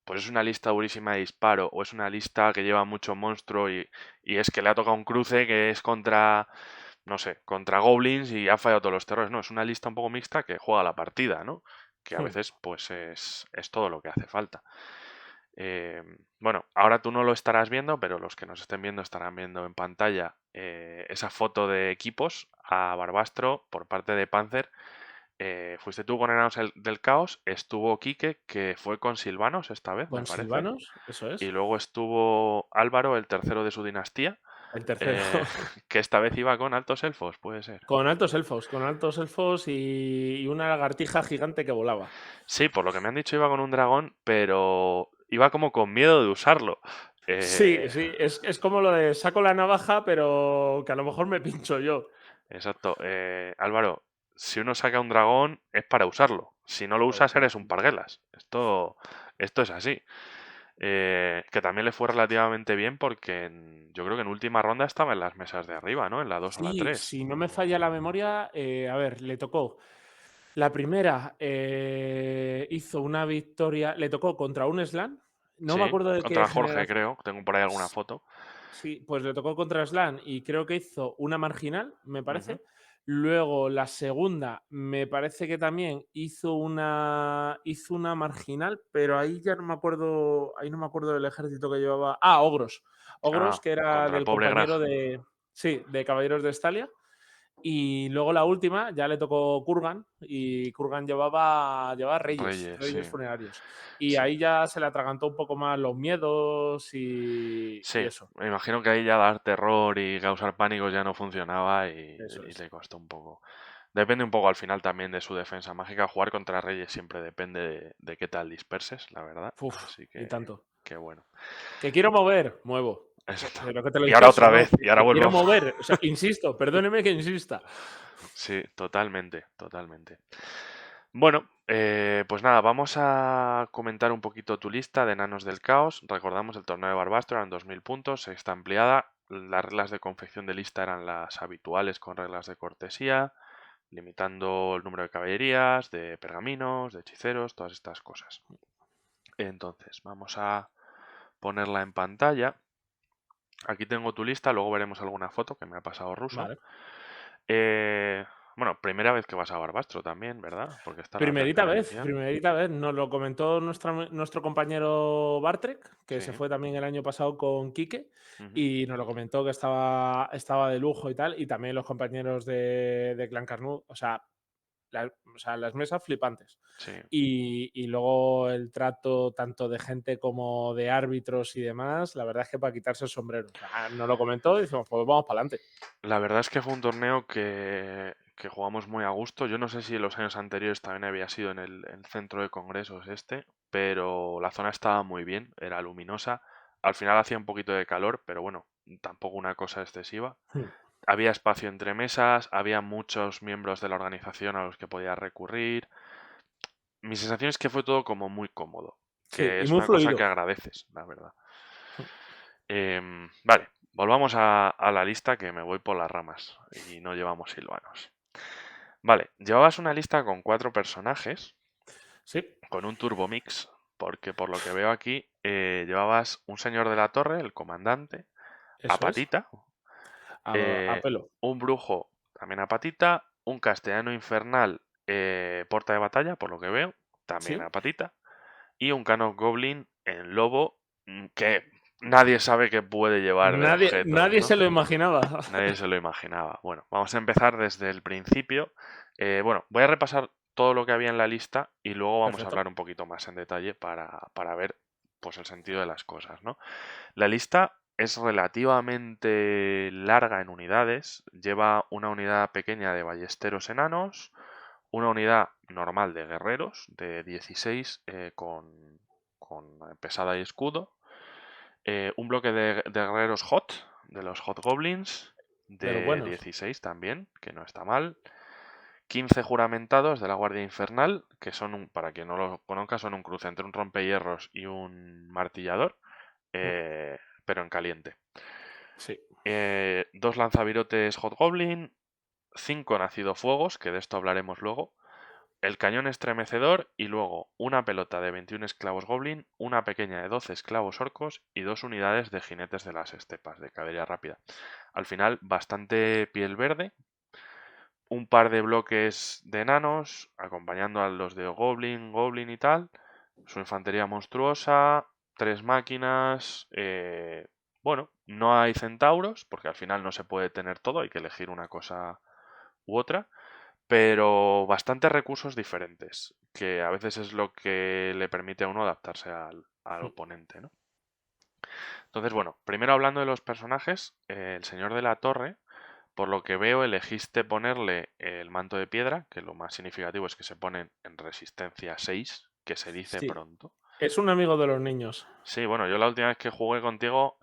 pues es una lista durísima de disparo, o es una lista que lleva mucho monstruo y es que le ha tocado un cruce que es contra, no sé, contra goblins y ha fallado todos los terrores. No, es una lista un poco mixta que juega la partida, ¿no? Que a veces pues es todo lo que hace falta. Eh, bueno, ahora tú no lo estarás viendo, pero los que nos estén viendo estarán viendo en pantalla esa foto de equipos a Barbastro por parte de Panzer. Fuiste tú con Enanos del Caos, estuvo Quique, que fue con Silvanos esta vez, me Con parece, Silvanos, eso y es. luego estuvo Álvaro, el tercero de su dinastía, El tercero. eh, que esta vez iba con Altos Elfos, puede ser. Con altos elfos y una lagartija gigante que volaba. Sí, por lo que me han dicho iba con un dragón, pero iba como con miedo de usarlo. Sí, Eh, sí, es como lo de saco la navaja, pero que a lo mejor me pincho yo. Exacto. Álvaro, si uno saca un dragón es para usarlo. Si no lo usas eres un Efectivamente. parguelas. Esto es así. Que también le fue relativamente bien porque yo creo que en última ronda estaba en las mesas de arriba, ¿no? En la 2 o la Sí, 3. si no me falla la memoria, a ver, le tocó. La primera hizo una victoria, le tocó contra un Slan, no me Sí, acuerdo de qué contra Jorge generación. creo. Tengo por ahí alguna foto. Sí, pues le tocó contra Slan y creo que hizo una marginal, me Ujú. parece. Luego la segunda, me parece que también hizo una marginal, pero ahí no me acuerdo del ejército que llevaba. Ah, Ogros. Ogros, Ah, que era contra el del pobre Graj. compañero de, sí, de Caballeros de Estalia. Y luego la última ya le tocó Kurgan y Kurgan llevaba reyes, Reyes, sí. reyes funerarios. Y Sí. ahí ya se le atragantó un poco más los miedos y Sí, eso. me imagino que ahí ya dar terror y causar pánico ya no funcionaba Eso y es. le costó un poco. Depende un poco al final también de su defensa mágica. Jugar contra Reyes siempre depende de qué tal disperses, la verdad. Uf, Así y tanto. que bueno. ¿Que quiero mover? Muevo. Pero que te lo he Y dicho ahora eso, otra ¿no? vez, y ahora Que quiero vuelvo. mover. O sea, insisto, perdóneme que insista. Sí, totalmente, totalmente. Bueno, pues nada, vamos a comentar un poquito tu lista de enanos del caos. Recordamos, el torneo de Barbastro eran 2000 puntos, sexta ampliada. Las reglas de confección de lista eran las habituales con reglas de cortesía, limitando el número de caballerías, de pergaminos, de hechiceros, todas estas cosas. Entonces, vamos a ponerla en pantalla. Aquí tengo tu lista, luego veremos alguna foto que me ha pasado Ruso. Vale. Eh, bueno, primera vez que vas a Barbastro también, ¿verdad? Porque esta es la tercera edición. Primerita vez. Nos lo comentó nuestro compañero Bartrek, que Sí. se fue también el año pasado con Quique, Ujú. y nos lo comentó que estaba de lujo y tal, y también los compañeros de Clan Carnú, o sea, las mesas flipantes. Sí. Y luego el trato tanto de gente como de árbitros y demás, la verdad es que para quitarse el sombrero. O sea, nos lo comentó y decimos, pues vamos para adelante. La verdad es que fue un torneo que jugamos muy a gusto. Yo no sé si los años anteriores también había sido en el centro de congresos este, pero la zona estaba muy bien, era luminosa. Al final hacía un poquito de calor, pero bueno, tampoco una cosa excesiva. Había espacio entre mesas, había muchos miembros de la organización a los que podías recurrir. Mi sensación es que fue todo como muy cómodo, Sí, que y es muy una cosa que fluido. agradeces, la verdad. Vale, volvamos a la lista que me voy por las ramas y no llevamos silvanos. Vale, llevabas una lista con 4 personajes, Sí, con un turbo mix, porque por lo que veo aquí llevabas un señor de la torre, el comandante, a eso es. patita, A pelo. un brujo también a patita, un castellano infernal porta de batalla, por lo que veo, también a Sí. patita, y un Canon Goblin en lobo que nadie sabe que puede llevar de objetos, Nadie ¿no? se lo imaginaba. Nadie se lo imaginaba. Bueno, vamos a empezar desde el principio. Bueno, voy a repasar todo lo que había en la lista y luego vamos a Perfecto. hablar un poquito más en detalle para ver pues el sentido de las cosas, ¿no? La lista es relativamente larga en unidades. Lleva una unidad pequeña de ballesteros enanos, una unidad normal de guerreros de 16 con pesada y escudo, un bloque de guerreros hot, de los hot goblins, De los de buenos. 16 también, que no está mal. 15 juramentados de la Guardia Infernal, que son, para quien no lo conozca, son un cruce entre un rompehierros y un martillador, pero en caliente. Sí. Dos lanzavirotes hot goblin, 5 nacido fuegos, que de esto hablaremos luego, el cañón estremecedor y luego una pelota de 21 esclavos goblin, una pequeña de 12 esclavos orcos y 2 unidades de jinetes de las estepas, de caballería rápida. Al final, bastante piel verde, un par de bloques de enanos, acompañando a los de goblin y tal, su infantería monstruosa, 3 máquinas, bueno, no hay centauros, porque al final no se puede tener todo, hay que elegir una cosa u otra, pero bastantes recursos diferentes, que a veces es lo que le permite a uno adaptarse al oponente, ¿no? Entonces, bueno, primero hablando de los personajes, el señor de la torre, por lo que veo, elegiste ponerle el manto de piedra, que lo más significativo es que se pone en resistencia 6, que se dice Sí. pronto. Es un amigo de los niños. Sí, bueno, yo la última vez que jugué contigo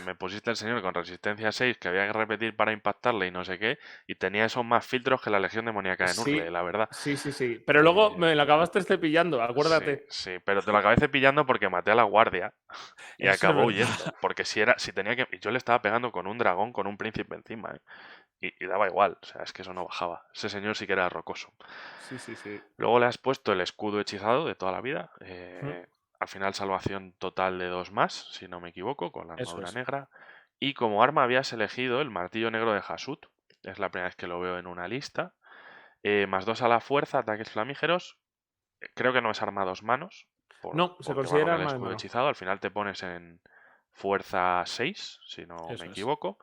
me pusiste el señor con resistencia 6 que había que repetir para impactarle y no sé qué, y tenía esos más filtros que la Legión Demoníaca de Nurgle, Sí, la verdad. sí, sí, sí. Pero luego me lo acabaste cepillando, Sí, acuérdate. sí, pero te lo acabé cepillando porque maté a la guardia y Eso es acabó verdad. huyendo. Porque si tenía que. Y yo le estaba pegando con un dragón, con un príncipe encima, ¿eh? Y daba igual, o sea, es que eso no bajaba. Ese señor sí que era rocoso. Sí, sí, sí. Luego le has puesto el escudo hechizado de toda la vida. Mm, Al final, salvación total de 2 más, si no me equivoco, con la Eso armadura es. negra. Y como arma habías elegido el martillo negro de Hasut. Es la primera vez que lo veo en una lista. +2 a la fuerza, ataques flamígeros. Creo que no es arma a 2 manos, No, se porque va con considera el arma de escudo mano. hechizado. Al final te pones en fuerza 6, si no me Eso es. equivoco.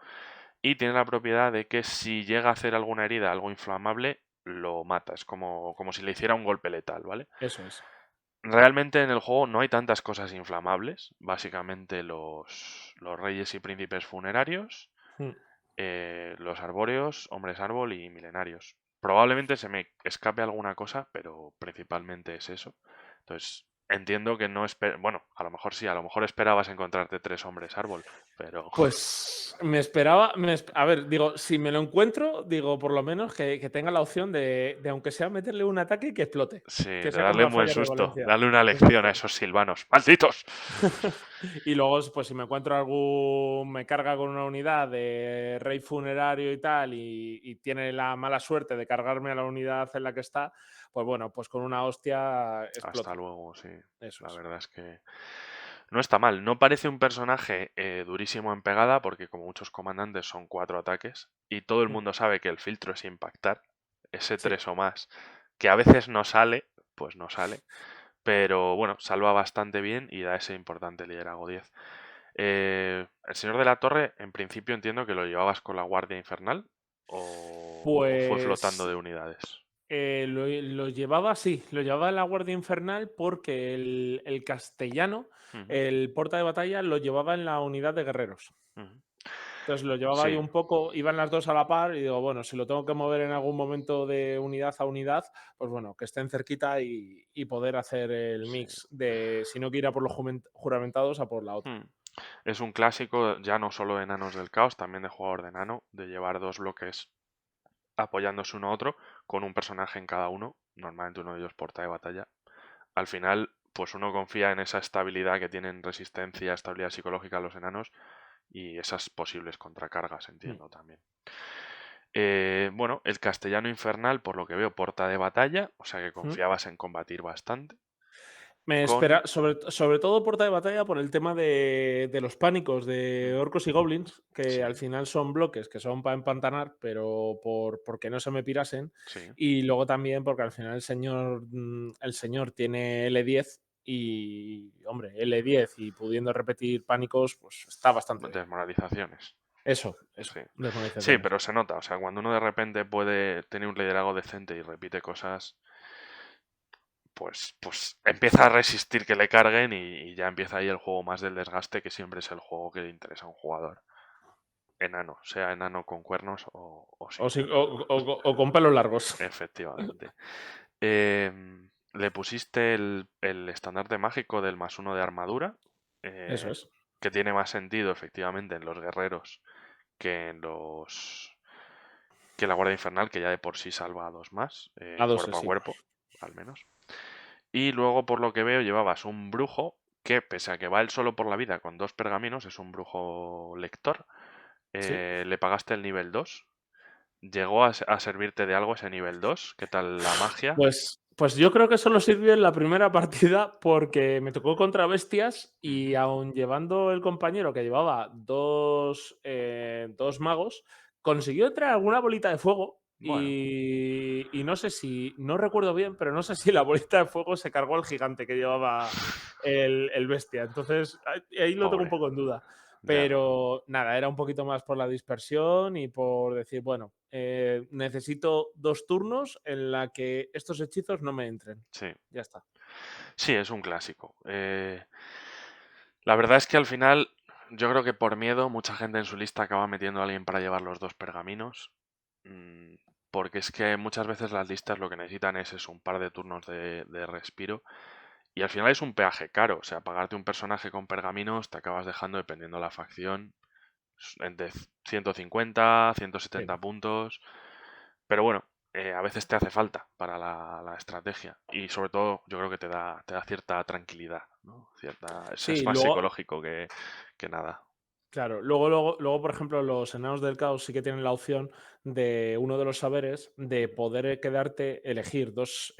Y tiene la propiedad de que si llega a hacer alguna herida, algo inflamable, lo mata. Es como si le hiciera un golpe letal, ¿vale? Eso es. Realmente en el juego no hay tantas cosas inflamables. Básicamente los reyes y príncipes funerarios, Mm, los arbóreos, hombres árbol y milenarios. Probablemente se me escape alguna cosa, pero principalmente es eso. Entonces, entiendo que no bueno, a lo mejor sí, a lo mejor esperabas encontrarte 3 hombres árbol, pero Pues me esperaba, a ver, digo, si me lo encuentro, digo, por lo menos que tenga la opción de, aunque sea meterle un ataque y que explote, sí, de que sea como darle una un buen falla de susto, Valencia. darle una lección a Exacto. esos silvanos. ¡Malditos! Y luego, pues si me encuentro me carga con una unidad de rey funerario y tal, y tiene la mala suerte de cargarme a la unidad en la que está, pues bueno, pues con una hostia Hasta explota. luego, sí. Eso La es. verdad es que no está mal. No parece un personaje durísimo en pegada, porque como muchos comandantes son 4 ataques, y todo el Mm, mundo sabe que el filtro es impactar, ese sí. 3 o más, que a veces no sale, pues no sale. Pero bueno, salva bastante bien y da ese importante liderazgo 10. El señor de la torre, en principio entiendo que lo llevabas con la guardia infernal o fue flotando Pues de unidades. lo llevaba, sí, lo llevaba en la Guardia Infernal porque el castellano, Ujú, el porta de batalla, lo llevaba en la unidad de guerreros. ujú. Entonces lo llevaba ahí Sí, un poco, iban las dos a la par y digo, bueno, si lo tengo que mover en algún momento de unidad a unidad, pues bueno, que estén cerquita y poder hacer el sí. mix de si no quiera por los juramentados a por la otra. Hmm. Es un clásico ya no solo de enanos del caos, también de jugador de enano, de llevar 2 bloques apoyándose uno a otro, con un personaje en cada uno, normalmente uno de ellos porta de batalla. Al final, pues uno confía en esa estabilidad que tienen resistencia, estabilidad psicológica los enanos y esas posibles contracargas, Mm. entiendo también. Bueno, el castellano infernal, por lo que veo, porta de batalla, o sea que Mm. confiabas en combatir bastante. Me espera, Con... sobre todo porta de batalla por el tema de los pánicos de Ujú, orcos y goblins, que al sí, final son bloques que son para empantanar, pero porque no se me pirasen. sí. Y luego también porque al final el señor tiene L10 y, hombre, L10 y pudiendo repetir pánicos, pues está bastante bien. Desmoralizaciones. Eso, Sí. Sí, desmoralizaciones. pero se nota, o sea, cuando uno de repente puede tener un liderazgo decente y repite cosas, pues empieza a resistir que le carguen y ya empieza ahí el juego más del desgaste, que siempre es el juego que le interesa a un jugador enano, sea enano con cuernos o O, sin cuernos. o con pelos largos. Efectivamente. Le pusiste el estandarte mágico del +1 de armadura, Eso eh, es. que tiene más sentido efectivamente en los guerreros que en los que la Guardia Infernal, que ya de por sí salva a 2 más, A dos, cuerpo a sí. cuerpo, al menos. Y luego, por lo que veo, llevabas un brujo que, pese a que va él solo por la vida con 2 pergaminos, es un brujo lector. Sí. Le pagaste el nivel 2. ¿Llegó a servirte de algo ese nivel 2? ¿Qué tal la magia? Pues yo creo que solo sirvió en la primera partida porque me tocó contra bestias y Ujú. aun llevando el compañero que llevaba dos magos, consiguió entrar alguna bolita de fuego Bueno, y no sé si, no recuerdo bien, pero no sé si la bolita de fuego se cargó al gigante que llevaba el bestia. Entonces ahí lo tengo un pobre. poco en duda. Ya, Pero nada, era un poquito más por la dispersión y por decir, bueno, necesito 2 turnos en la que estos hechizos no me entren. sí. Ya está. Sí, es un clásico. La verdad es que al final, yo creo que por miedo, mucha gente en su lista acaba metiendo a alguien para llevar los 2 pergaminos. mm, Porque es que muchas veces las listas lo que necesitan es eso, un par de turnos de respiro. Y al final es un peaje caro. O sea, pagarte un personaje con pergaminos te acabas dejando, dependiendo de la facción, entre 150, Sí. 170 puntos. Pero bueno, a veces te hace falta para la estrategia. Y sobre todo, yo creo que te da cierta tranquilidad, ¿no? Es Sí, más luego, psicológico que nada. claro, luego, por ejemplo, los enanos del caos sí que tienen la opción de uno de los saberes de poder quedarte, elegir dos,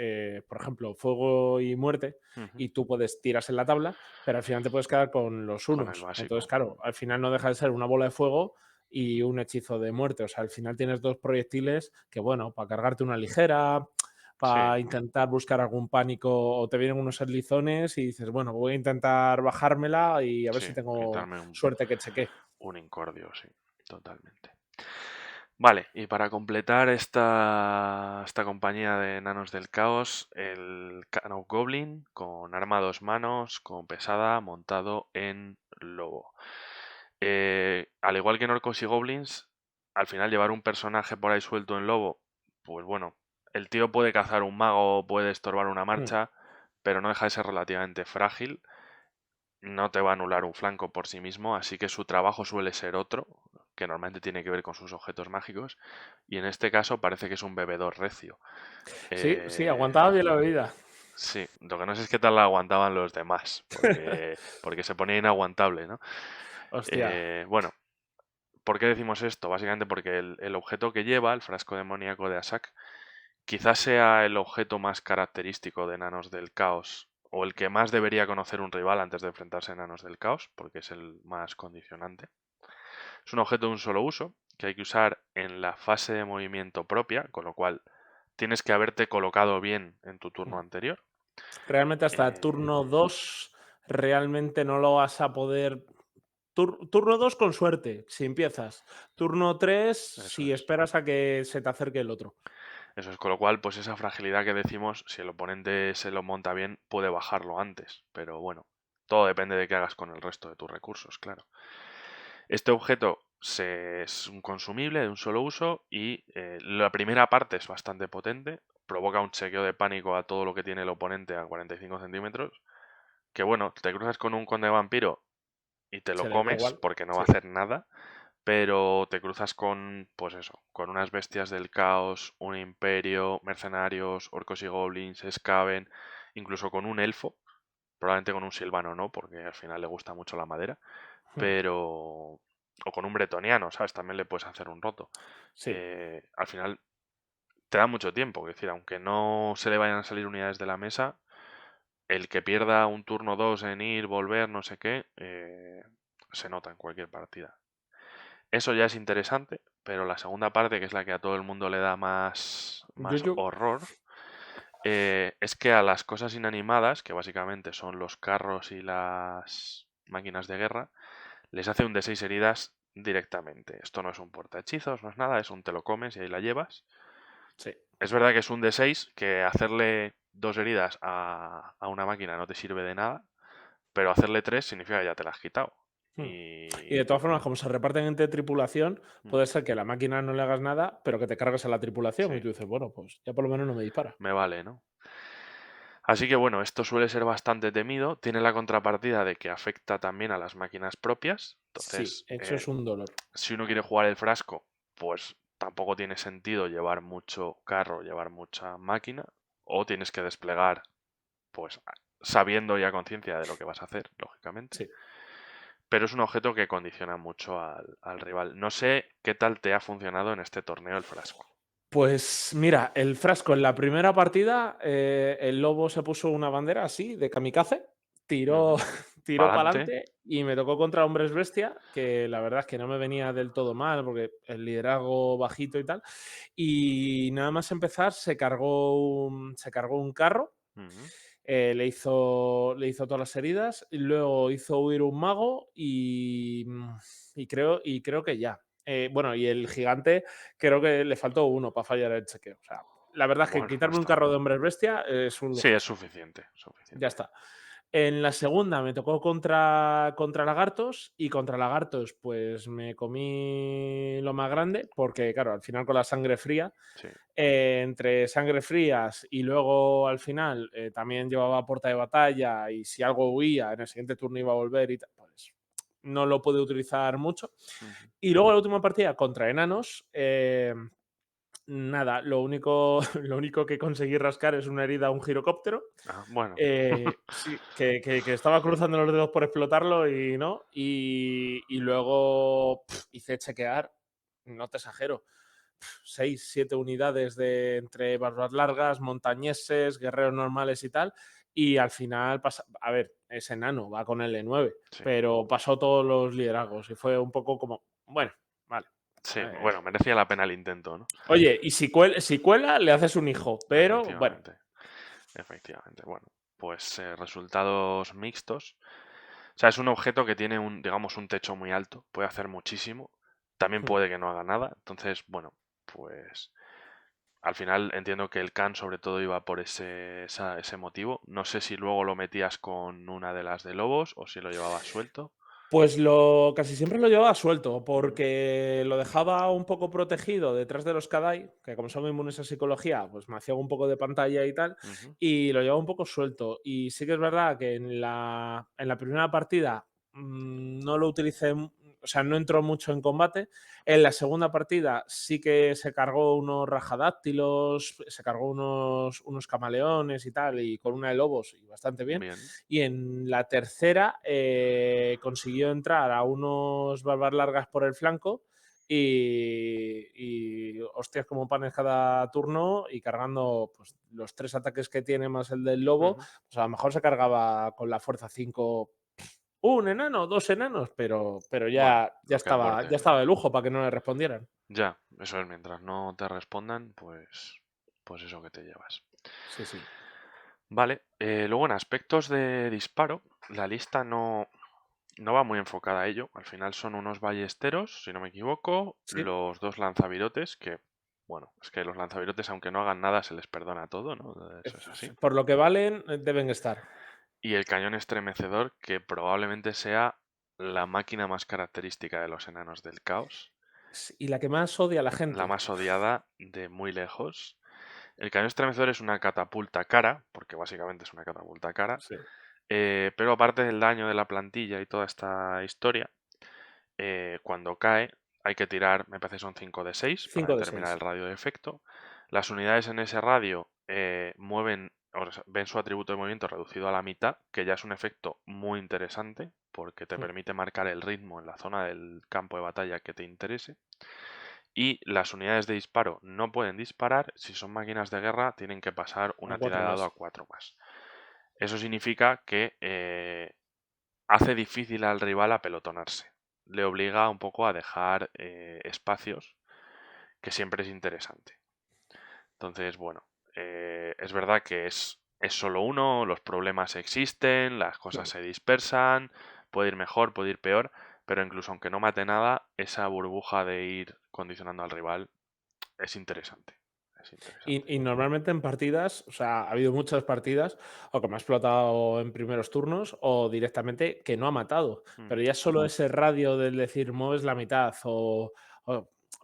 por ejemplo, fuego y muerte, Ujú. y tú puedes tiras en la tabla, pero al final te puedes quedar con los Con el unos. Entonces, básico. claro, al final no deja de ser una bola de fuego y un hechizo de muerte. O sea, al final tienes dos proyectiles que, bueno, para cargarte una ligera, Sí, para intentar buscar algún pánico, o te vienen unos eslizones y dices, bueno, voy a intentar bajármela y a ver sí, si tengo quitarme suerte que cheque. un incordio, sí, totalmente. Vale, y para completar esta compañía de enanos del caos, el Can Goblin con arma a 2 manos, con pesada, montado en lobo. Al igual que en orcos y goblins, al final llevar un personaje por ahí suelto en lobo, pues bueno, el tío puede cazar un mago, puede estorbar una Mm, marcha, pero no deja de ser relativamente frágil. No te va a anular un flanco por sí mismo, así que su trabajo suele ser otro, que normalmente tiene que ver con sus objetos mágicos, y en este caso parece que es un bebedor recio. Sí, sí, Eh, aguantaba bien la bebida. sí, lo que no sé es qué tal la aguantaban los demás, porque se ponía inaguantable, ¿no? Hostia. Bueno, ¿por qué decimos esto? Básicamente porque el objeto que lleva, el frasco demoníaco de Asak, quizás sea el objeto más característico de Enanos del Caos, o el que más debería conocer un rival antes de enfrentarse a Enanos del Caos, porque es el más condicionante. Es un objeto de un solo uso, que hay que usar en la fase de movimiento propia, con lo cual tienes que haberte colocado bien en tu turno anterior. Realmente hasta turno Eh, 2 realmente no lo vas a poder. Turno 2 con suerte, si empiezas. Turno 3 eso si es. esperas a que se te acerque el otro. Eso es, con lo cual, pues esa fragilidad que decimos, si el oponente se lo monta bien, puede bajarlo antes. Pero bueno, todo depende de qué hagas con el resto de tus recursos, claro. Este objeto es un consumible de un solo uso y la primera parte es bastante potente. Provoca un chequeo de pánico a todo lo que tiene el oponente a 45 centímetros. Que bueno, te cruzas con un conde vampiro y te lo Se le da comes igual. porque no va a Sí. hacer nada, pero te cruzas con, pues eso, con unas bestias del caos, un imperio, mercenarios, orcos y goblins, Skaven, incluso con un elfo, probablemente con un silvano no, porque al final le gusta mucho la madera, Mm, pero... o con un bretoniano, ¿sabes? También le puedes hacer un roto. sí. Al final te da mucho tiempo, es decir, aunque no se le vayan a salir unidades de la mesa, el que pierda un turno 2 en ir, volver, no sé qué, se nota en cualquier partida. Eso ya es interesante, pero la segunda parte, que es la que a todo el mundo le da más Yo. horror, es que a las cosas inanimadas, que básicamente son los carros y las máquinas de guerra, les hace un D6 heridas directamente. Esto no es un portahechizos, no es nada, es un te lo comes y ahí la llevas. Sí. Es verdad que es un D6, que hacerle 2 heridas a una máquina no te sirve de nada, pero hacerle 3 significa que ya te la has quitado. Mm. Y Y... de todas formas, como se reparten entre tripulación, mm, puede ser que a la máquina no le hagas nada, pero que te cargues a la tripulación. sí, Y tú dices, bueno, pues ya por lo menos no me dispara. me vale, ¿no? Así que bueno, esto suele ser bastante temido. Tiene la contrapartida de que afecta también a las máquinas propias. Sí, Entonces, eso es un dolor. si uno quiere jugar el frasco, pues tampoco tiene sentido llevar mucho carro, llevar mucha máquina. O tienes que desplegar, pues sabiendo ya conciencia de lo que vas a hacer, lógicamente. Sí. Pero es un objeto que condiciona mucho al rival. No sé qué tal te ha funcionado en este torneo el frasco. Pues mira, el frasco en la primera partida, el lobo se puso una bandera así, de kamikaze, tiró, tiró para Pa'lante. adelante y me tocó contra hombres bestia, que la verdad es que no me venía del todo mal, porque el liderazgo bajito y tal. Y nada más empezar, se cargó un carro, Ujú. le hizo todas las heridas, y luego hizo huir un mago y creo que ya. Bueno, y el gigante creo que le faltó uno para fallar el chequeo. O sea, la verdad es que Bueno, no quitarme un está carro mal. de hombres bestia es un Sí, es lujazo. suficiente, Ya suficiente. está. En la segunda me tocó contra lagartos y contra lagartos pues me comí lo más grande porque claro, al final con la sangre fría, Sí. entre sangre frías y luego al final también llevaba puerta de batalla y si algo huía en el siguiente turno iba a volver y tal, pues no lo pude utilizar mucho. Ujú. Y luego la última partida contra enanos, nada, lo único, lo único que conseguí rascar es una herida a un girocóptero. Ah, bueno. Sí, que estaba cruzando los dedos por explotarlo y no. Y luego hice chequear, no te exagero, 6 7 unidades de entre barbas largas, montañeses, guerreros normales y tal. Y al final, a ver, es enano, va con el E9, Sí. pero pasó todos los liderazgos y fue un poco como, bueno, vale. Sí, eh, bueno, merecía la pena el intento, ¿no? Oye, y si cuela, le haces un hijo, pero bueno. Efectivamente, efectivamente. Bueno, pues resultados mixtos. O sea, es un objeto que tiene un, digamos, un techo muy alto, puede hacer muchísimo, también puede que no haga nada. Entonces, bueno, pues al final entiendo que el Khan sobre todo iba por ese motivo. No sé si luego lo metías con una de las de lobos o si lo llevabas suelto. Pues casi siempre lo llevaba suelto, porque lo dejaba un poco protegido detrás de los Kadai, que como son inmunes a psicología, pues me hacía un poco de pantalla y tal, Ujú, y lo llevaba un poco suelto. Y sí que es verdad que en la primera partida no lo utilicé, o sea, no entró mucho en combate. En la segunda partida sí que se cargó unos rajadáctilos, se cargó unos camaleones y tal, y con una de lobos, y bastante bien. bien. Y en la tercera consiguió entrar a unos barbas largas por el flanco y hostias como panes cada turno y cargando pues, los 3 ataques que tiene más el del lobo, Ujú. pues a lo mejor se cargaba con la fuerza 5 un enano, 2 enanos, pero Bueno, ya lo que estaba, aporte. ya estaba de lujo para que no le respondieran. Ya, eso es, mientras no te respondan, pues eso que te llevas. Sí, sí. Vale, luego en aspectos de disparo, la lista no va muy enfocada a ello. Al final son unos ballesteros, si no me equivoco, Sí. los dos lanzavirotes, que, bueno, es que los lanzavirotes, aunque no hagan nada, se les perdona todo, ¿no? Eso es así. Por lo que valen, deben estar. Y el cañón estremecedor, que probablemente sea la máquina más característica de los enanos del caos, Y la que más odia a la la gente. más odiada de muy lejos. El cañón estremecedor es una catapulta cara, porque básicamente es una catapulta cara, Sí. pero aparte del daño de la plantilla y toda esta historia, cuando cae hay que tirar, me parece que son 5 de 6 para 5 de determinar 6. el radio de efecto. Las unidades en ese radio mueven, o sea, ven su atributo de movimiento reducido a la mitad, que ya es un efecto muy interesante porque te permite marcar el ritmo en la zona del campo de batalla que te interese. Y las unidades de disparo no pueden disparar. Si son máquinas de guerra, tienen que pasar A una tirada 4 de dado más. a 4 más. Eso significa que hace difícil al rival apelotonarse. Le obliga un poco a dejar espacios, que siempre es interesante. Entonces, bueno, es verdad que es solo uno, los problemas existen, las cosas Claro. se dispersan, puede ir mejor, puede ir peor, pero incluso aunque no mate nada, esa burbuja de ir condicionando al rival es interesante. Es interesante. Y normalmente en partidas, o sea, ha habido muchas partidas, o que me ha explotado en primeros turnos, o directamente que no ha matado. Mm, Pero ya solo ese radio del decir mueves la mitad, o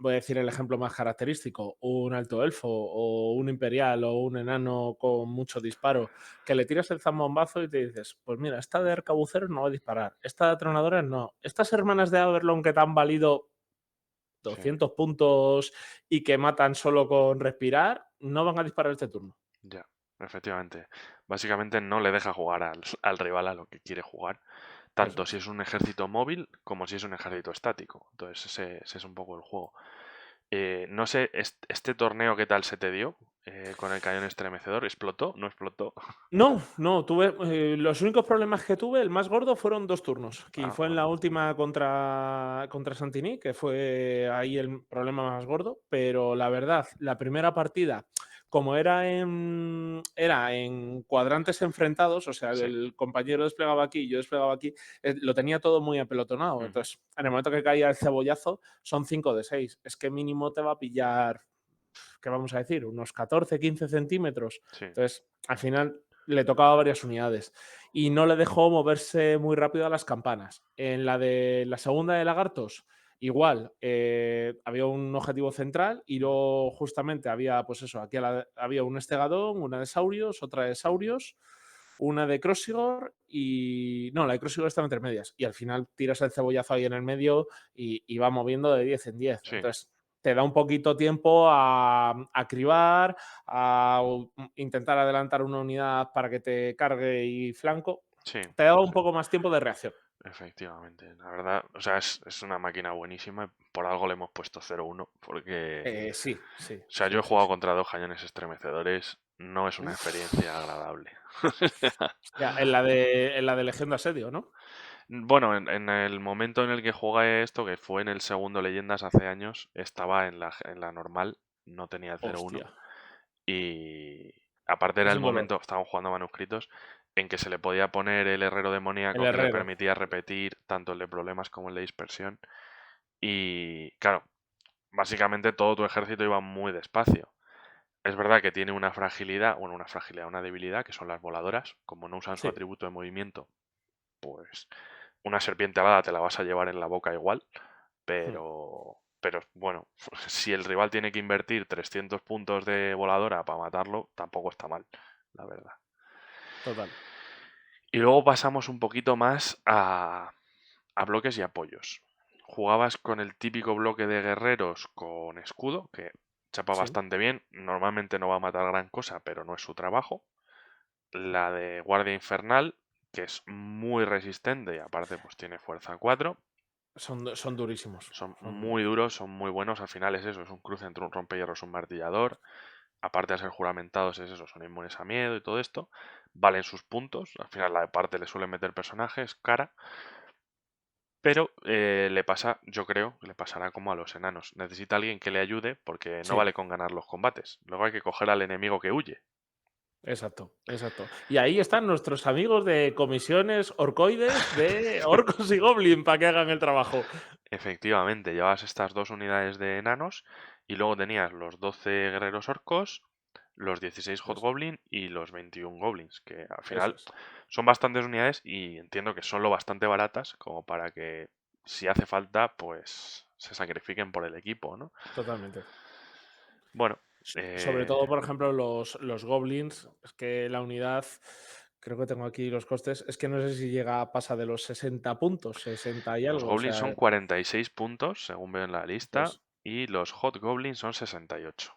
voy a decir el ejemplo más característico, un alto elfo, o un imperial, o un enano con mucho disparo, que le tiras el zambombazo y te dices, pues mira, esta de arcabuceros no va a disparar, esta de atronadores no, estas hermanas de Aberlon que te han valido sí, 200 puntos y que matan solo con respirar, no van a disparar este turno. ya, efectivamente. Básicamente no le deja jugar al rival a lo que quiere jugar, Eso tanto si es. es un ejército móvil como si es un ejército estático. Entonces ese es un poco el juego. No sé, este torneo qué tal se te dio con el cañón estremecedor. ¿Explotó? ¿No explotó? No, no, tuve los únicos problemas que tuve, el más gordo, fueron 2 turnos, que Ah, fue en bueno. la última contra Santini, que fue ahí el problema más gordo, pero la verdad, la primera partida, como era en cuadrantes enfrentados, o sea, Sí. el compañero desplegaba aquí y yo desplegaba aquí, lo tenía todo muy apelotonado. Ujú, Entonces, en el momento que caía el cebollazo, son 5 de 6. Es que mínimo te va a pillar, ¿qué vamos a decir? Unos 14, 15 centímetros. sí. Entonces, al final le tocaba varias unidades y no le dejó moverse muy rápido a las campanas. En la de la segunda de lagartos, igual, había un objetivo central y luego justamente había, pues eso, aquí había un estegadón, una de saurios, otra de saurios, una de Crossigor y... No, la de Crossigor estaba entre medias. Y al final tiras el cebollazo ahí en el medio y va moviendo de 10 en 10. Sí. Entonces, te da un poquito tiempo a cribar, a intentar adelantar una unidad para que te cargue y flanco. Sí. Te da un Sí. poco más tiempo de reacción. Efectivamente. La verdad, o sea, es una máquina buenísima. Por algo le hemos puesto 0-1. Porque, Sí, sí, o sea, yo sí, he sí, jugado sí. contra dos cañones estremecedores. No es una Uf. experiencia agradable. Hostia, en la de Legión de Asedio, ¿no? Bueno, en el momento en el que jugué esto, que fue en el segundo Leyendas hace años, estaba en la normal, no tenía el 0-1. Hostia, Y aparte era es el un dolor. momento, estábamos jugando a manuscritos, en que se le podía poner el herrero El demoníaco que le herrero. permitía repetir tanto el de problemas como el de dispersión. Y claro, básicamente todo tu ejército iba muy despacio. Es verdad que tiene una fragilidad, bueno, una debilidad, que son las voladoras. Como no usan su Sí, atributo de movimiento, pues una serpiente alada te la vas a llevar en la boca igual, Hmm. pero bueno, si el rival tiene que invertir 300 puntos de voladora para matarlo, tampoco está mal, la verdad. Total. Y luego pasamos un poquito más a bloques y apoyos. Jugabas con el típico bloque de guerreros con escudo, que chapa Sí. bastante bien. Normalmente no va a matar gran cosa, pero no es su trabajo. La de guardia infernal, que es muy resistente y aparte pues tiene fuerza 4. Son durísimos. Son Son muy durísimos. duros, son muy buenos. Al final es eso, es un cruce entre un rompehierros y un martillador. Aparte de ser juramentados, es eso, son inmunes a miedo y todo esto. Valen sus puntos. Al final la de parte le suele meter personajes, cara. Pero le pasa, yo creo, le pasará como a los enanos. Necesita alguien que le ayude porque no Sí. vale con ganar los combates. Luego hay que coger al enemigo que huye. Exacto, exacto. Y ahí están nuestros amigos de comisiones orcoides de orcos y goblin para que hagan el trabajo. Efectivamente, llevabas estas dos unidades de enanos y luego tenías los 12 guerreros orcos, los 16 Eso, hobgoblin y los 21 goblins, que al eso final es, son bastantes unidades y entiendo que son lo bastante baratas como para que si hace falta, pues se sacrifiquen por el equipo, ¿no? totalmente. Bueno, Sobre eh, todo, por ejemplo, los goblins, es que la unidad, creo que tengo aquí los costes, es que no sé si pasa de los 60 puntos, 60 y los algo, o goblins sea, son 46 puntos, según veo en la lista, pues y los hot goblins son 68.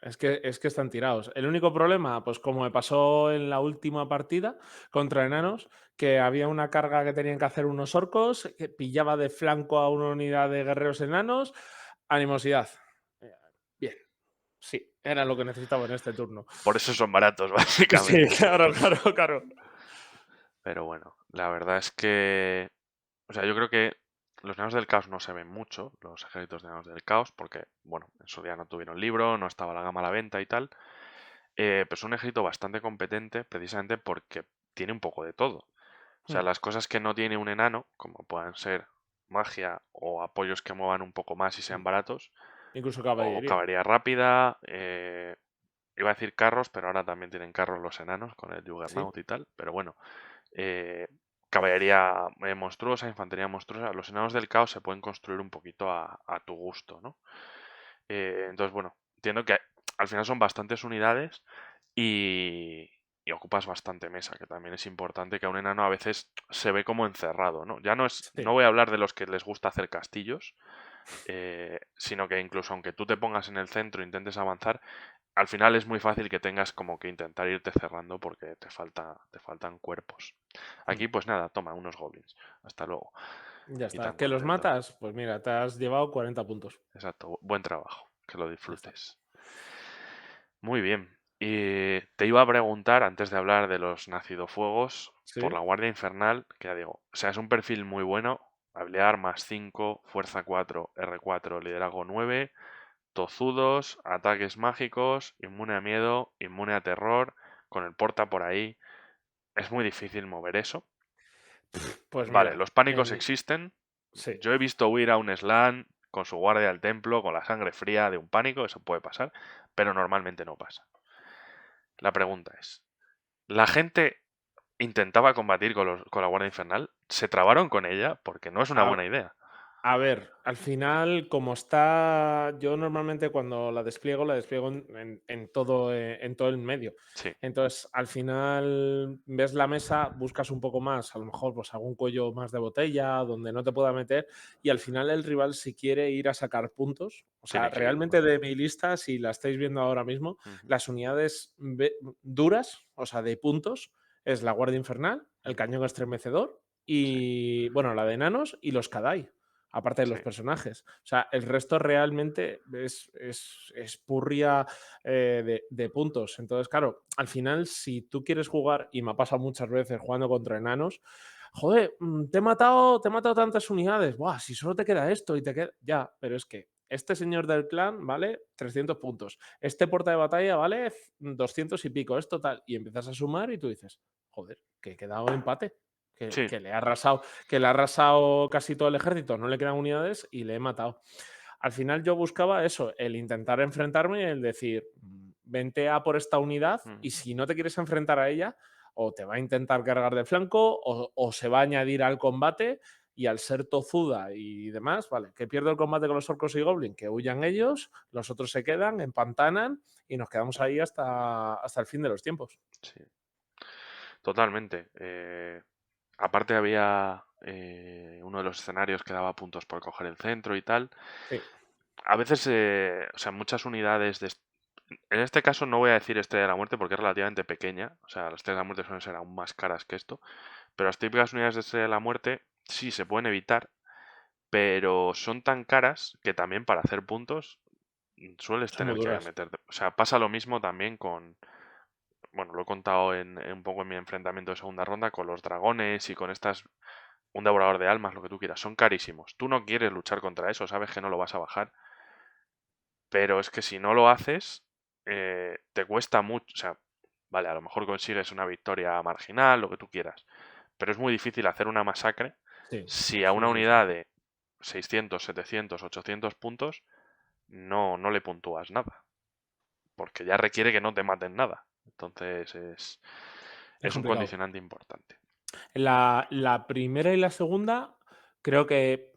es que están tirados. El único problema, pues como me pasó en la última partida contra enanos, que había una carga que tenían que hacer unos orcos, que pillaba de flanco a una unidad de guerreros enanos, animosidad. Eh, Bien, sí, era lo que necesitaba en este turno. Por eso son baratos, Sí, básicamente. claro, claro, claro. Pero bueno, la verdad es que, o sea, yo creo que los enanos del caos no se ven mucho, los ejércitos de enanos del caos, porque, bueno, en su día no tuvieron libro, no estaba la gama a la venta y tal. Pero es un ejército bastante competente precisamente porque tiene un poco de todo. O sea, Hmm. las cosas que no tiene un enano, como puedan ser magia o apoyos que muevan un poco más y sean Hmm. baratos, Incluso o caballería. caballería rápida, iba a decir carros, pero ahora también tienen carros los enanos con el Sí. Juggernaut y tal, pero bueno, eh, caballería monstruosa, infantería monstruosa, los enanos del caos se pueden construir un poquito a tu gusto, ¿no? Entonces, bueno, entiendo que al final son bastantes unidades y, y ocupas bastante mesa, que también es importante que a un enano a veces se ve como encerrado, ¿no? Ya no es, no Sí. voy a hablar de los que les gusta hacer castillos, sino que incluso aunque tú te pongas en el centro e intentes avanzar, al final es muy fácil que tengas como que intentar irte cerrando porque te faltan cuerpos. Hmm. Aquí, pues nada, toma unos goblins. Hasta luego. Ya Y está. tan ¿Que los contento. matas? Pues mira, te has llevado 40 puntos. Exacto. Buen trabajo. Que lo Ya está. disfrutes. Muy bien. Y te iba a preguntar, antes de hablar de los nacidofuegos, por Sí. la Guardia Infernal, que ya digo, o sea, es un perfil muy bueno. Habilidad más 5, fuerza 4, R4, liderazgo 9, tozudos, ataques mágicos, inmune a miedo, inmune a terror, con el porta por ahí. Es muy difícil mover eso. Pues Vale, mira, los pánicos existen. sí. Yo he visto huir a un Slan con su guardia del templo, con la sangre fría de un pánico, eso puede pasar, pero normalmente no pasa. La pregunta es, ¿la gente intentaba combatir con la Guardia Infernal? ¿Se trabaron con ella? Porque no es una A, buena idea. a ver, al final, como está, yo normalmente cuando la despliego en todo el medio. Sí, Entonces, al final ves la mesa, buscas un poco más, a lo mejor pues algún cuello más de botella, donde no te pueda meter, y al final el rival si quiere ir a sacar puntos, o sea, tiene que ir, realmente ¿no? de mi lista, si la estáis viendo ahora mismo, Ujú, las unidades duras, o sea, de puntos, es la Guardia Infernal, el ujú. Cañón Estremecedor Sí, y, bueno, la de enanos y los Kadai, aparte de sí, los personajes. O sea, el resto realmente es purria de puntos. Entonces, claro, al final, si tú quieres jugar, y me ha pasado muchas veces jugando contra enanos, joder, te he matado tantas unidades. Buah, si solo te queda esto y te queda. Ya, pero es que este señor del clan vale 300 puntos. Este porta de batalla vale 200 y pico. Es total. Y empiezas a sumar y tú dices, joder, que he quedado empate. Que, sí, que le ha arrasado, que le ha arrasado casi todo el ejército, no le quedan unidades y le he matado. Al final yo buscaba eso, el intentar enfrentarme, el decir, vente a por esta unidad y ujú, si no te quieres enfrentar a ella, o te va a intentar cargar de flanco o se va a añadir al combate y al ser tozuda y demás, vale, que pierdo el combate con los orcos y goblin, que huyan ellos, los otros se quedan, empantanan y nos quedamos ahí hasta el fin de los tiempos. Sí, totalmente. Aparte había uno de los escenarios que daba puntos por coger el centro y tal. Sí, A veces, o sea, muchas unidades en este caso no voy a decir Estrella de la Muerte porque es relativamente pequeña. O sea, las Estrellas de la Muerte suelen ser aún más caras que esto. Pero las típicas unidades de Estrella de la Muerte sí se pueden evitar, pero son tan caras que también para hacer puntos sueles son muy tener que duras. meterte. O sea, pasa lo mismo también con, bueno, lo he contado un poco en mi enfrentamiento de segunda ronda con los dragones y con estas, un devorador de almas, lo que tú quieras, son carísimos. Tú no quieres luchar contra eso, sabes que no lo vas a bajar, pero es que si no lo haces, te cuesta mucho. O sea, vale, a lo mejor consigues una victoria marginal, lo que tú quieras, pero es muy difícil hacer una masacre Sí, si a sí, una sí, sí. unidad de 600, 700, 800 puntos no le puntúas nada, porque ya requiere que no te maten nada. Entonces Es es un complicado. condicionante importante. La primera y la segunda, creo que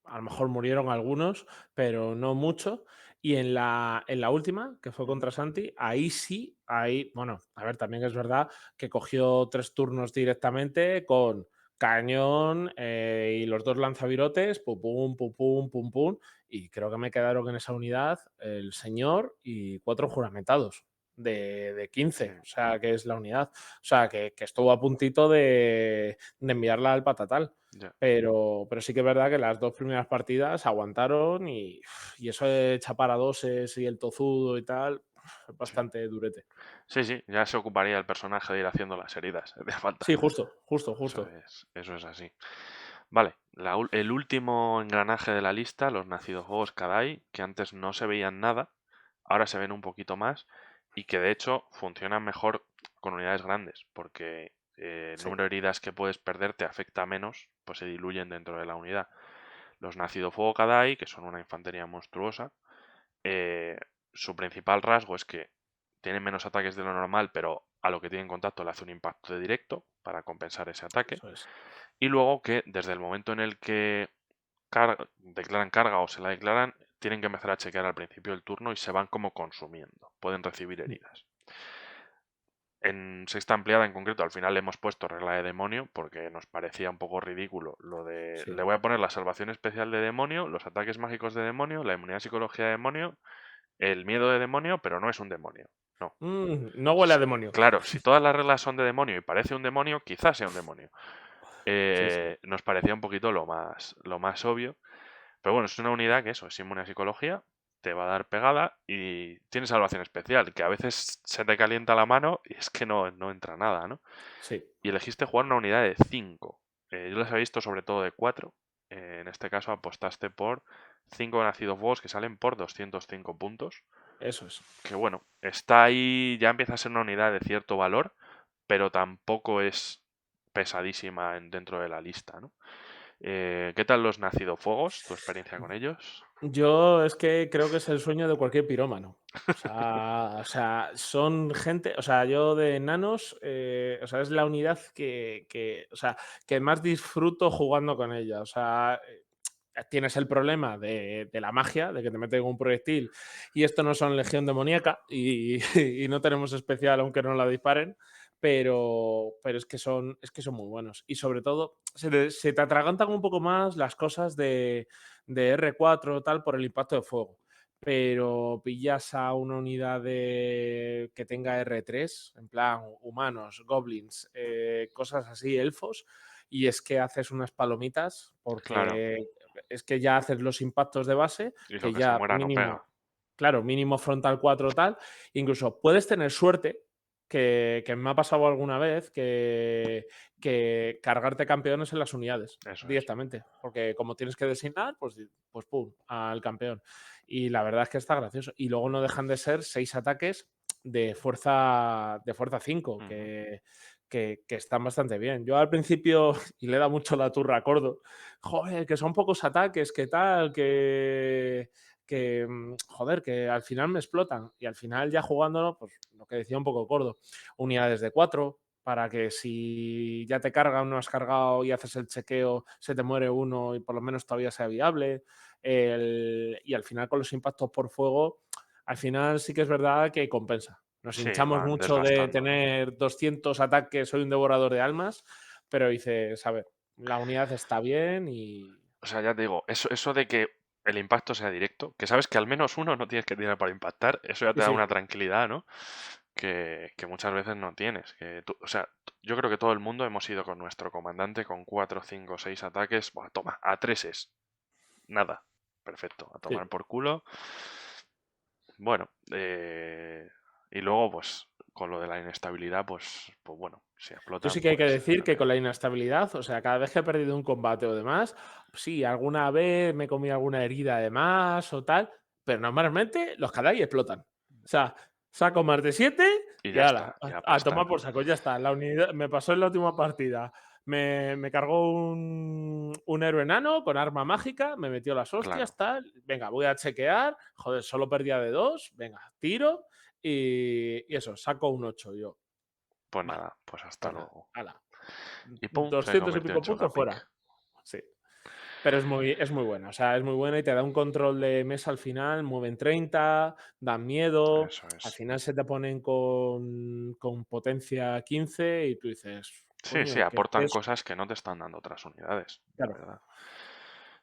a lo mejor murieron algunos, pero no mucho. Y en la última, que fue contra Santi, ahí sí, ahí, bueno, a ver, también es verdad que cogió 3 turnos directamente con cañón y los 2 lanzavirotes, pum, pum, pum, pum, pum, pum. Y creo que me quedaron en esa unidad el señor y 4 juramentados de Sí, 15, o sea, que es la unidad. O sea, que estuvo a puntito de enviarla al patatal. ya, Pero sí que es verdad que las 2 primeras partidas aguantaron y eso de chapar a doses y el tozudo y tal, es sí. bastante durete. Sí, sí, ya se ocuparía el personaje de ir haciendo las heridas de falta. Sí, justo, justo, justo. Eso es así. Vale, el último engranaje de la lista, los nacidojuegos Kadai, que antes no se veían nada, ahora se ven un poquito más y que de hecho funcionan mejor con unidades grandes, porque el Sí, número de heridas que puedes perder te afecta menos, pues se diluyen dentro de la unidad. Los Nacido Fuego Kadai, que son una infantería monstruosa, eh, su principal rasgo es que tienen menos ataques de lo normal, pero a lo que tienen contacto le hace un impacto de directo para compensar ese ataque. eso es. Y luego que desde el momento en el que declaran carga o se la declaran, tienen que empezar a chequear al principio del turno y se van como consumiendo. Pueden recibir Mm, heridas. En sexta ampliada en concreto, al final le hemos puesto regla de demonio porque nos parecía un poco ridículo lo de sí. le voy a poner la salvación especial de demonio, los ataques mágicos de demonio, la inmunidad psicología de demonio, el miedo de demonio, pero no es un demonio. No. No huele a demonio. Claro, si todas las reglas son de demonio y parece un demonio, quizás sea un demonio. Sí, sí. Nos parecía un poquito lo más obvio. Pero bueno, es una unidad que eso, es inmune a psicología, te va a dar pegada y tiene salvación especial, que a veces se te calienta la mano y es que no entra nada, ¿no? Sí, Y elegiste jugar una unidad de 5. Yo las he visto sobre todo de 4. En este caso apostaste por 5 nacidos fuegos que salen por 205 puntos. eso es. Que bueno, está ahí, ya empieza a ser una unidad de cierto valor, pero tampoco es pesadísima dentro de la lista, ¿no? ¿Qué tal los nacidos fuegos? ¿Tu experiencia con ellos? Yo es que creo que es el sueño de cualquier pirómano. O sea, son gente, o sea, yo de enanos, o sea, es la unidad o sea, que más disfruto jugando con ella. O sea, tienes el problema de la magia, de que te meten un proyectil y esto no son legión demoníaca y, y no tenemos especial aunque no la disparen, pero es que son muy buenos. Y sobre todo, se te atragantan un poco más las cosas de R4 tal por el impacto de fuego. Pero pillas a una unidad que tenga R3, en plan humanos, goblins, cosas así, elfos, y es que haces unas palomitas Claro, porque es que ya haces los impactos de base, y lo que que se ya muera no pega. mínimo, claro, mínimo frontal 4 tal, incluso puedes tener suerte, que me ha pasado alguna vez, que cargarte campeones en las unidades Eso es. directamente, porque como tienes que designar, pues pum, al campeón. Y la verdad es que está gracioso. Y luego no dejan de ser 6 ataques de fuerza 5 Ujú. que están bastante bien. Yo al principio, y le da mucho la turra a Cordo, joder, que son pocos ataques, que tal, joder, que al final me explotan. Y al final ya jugándolo, pues lo que decía un poco Cordo, unidades de 4, para que si ya te carga o no has cargado y haces el chequeo, se te muere uno y por lo menos todavía sea viable. Y al final con los impactos por fuego, al final sí que es verdad que compensa. Nos Sí, hinchamos van mucho de desgastando, ¿no? tener 200 ataques, soy un devorador de almas, pero dices, a ver, la unidad está bien y... O sea, ya te digo, eso de que el impacto sea directo, que sabes que al menos uno no tienes que tirar para impactar, eso ya Sí, te da sí, una tranquilidad, ¿no? Que muchas veces no tienes. O sea, yo creo que todo el mundo hemos ido con nuestro comandante con 4, 5, 6 ataques. Buah, toma, a 3 es nada. Perfecto, a sí. tomar por culo. Bueno, y luego, pues, con lo de la inestabilidad, pues bueno, si Yo sí explotan, que hay que pues es decir lo que que con hay. la inestabilidad, o sea, cada vez que he perdido un combate o demás, sí, alguna vez me he comido alguna herida de más o tal, pero normalmente los Kadai explotan. O sea, saco más de 7 Y y ya ala, está, y a a tomar aplastar. por saco, ya está. La unidad me pasó en la última partida. Me cargó un héroe enano con arma mágica, me metió las Claro, hostias, tal. Venga, voy a chequear. Joder, solo perdía de 2. Venga, tiro y eso, saco un 8 yo. pues Vale, nada, pues hasta pues nada, luego. ala. Y pum, se 200 y convirtió en pico puntos Chocapic. fuera. Sí. Pero es muy buena. O sea, es muy buena y te da un control de mesa al final. Mueven 30, dan miedo. Eso Al es. final se te ponen con potencia 15 y tú dices, Sí, sí, coño, que aportan es. cosas que no te están dando otras unidades, la Claro. verdad.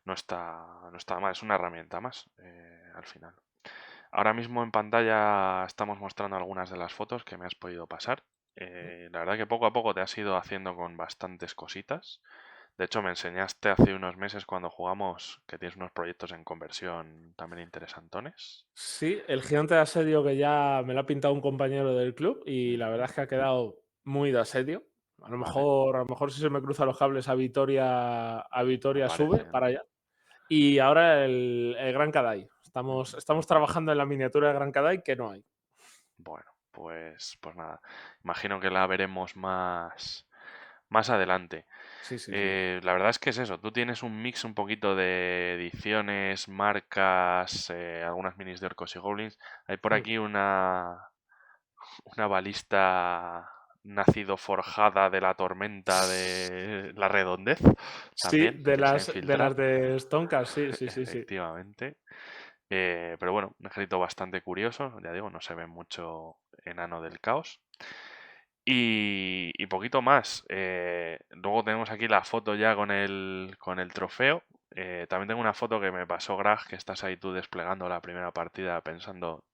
No está mal, es una herramienta más, al final. Ahora mismo en pantalla estamos mostrando algunas de las fotos que me has podido pasar. La verdad que poco a poco te has ido haciendo con bastantes cositas. De hecho, me enseñaste hace unos meses cuando jugamos que tienes unos proyectos en conversión también interesantones. Sí, el gigante de asedio que ya me lo ha pintado un compañero del club y la Ujú. verdad es que ha quedado muy de asedio. Vale, A lo mejor si se me cruzan los cables a Vitoria sube aparece, para ¿no? allá. Y ahora el Gran Kadai. Ujú. Estamos trabajando en la miniatura de Gran Kadai que no hay. Bueno, pues nada. Imagino que la veremos más adelante. Sí, sí, sí. La verdad es que es eso, tú tienes un mix un poquito de ediciones, marcas, algunas minis de orcos y goblins. Hay por Mm. aquí una balista nacido forjada de la tormenta de la redondez Sí, también, que se de infiltra, las de Stonkas, sí, sí, sí, sí. efectivamente. Pero bueno, un ejército bastante curioso, ya digo, no se ve mucho enano del caos. Y poquito más. Luego tenemos aquí la foto ya con el trofeo. También tengo una foto que me pasó Grag, que estás ahí tú desplegando la primera partida pensando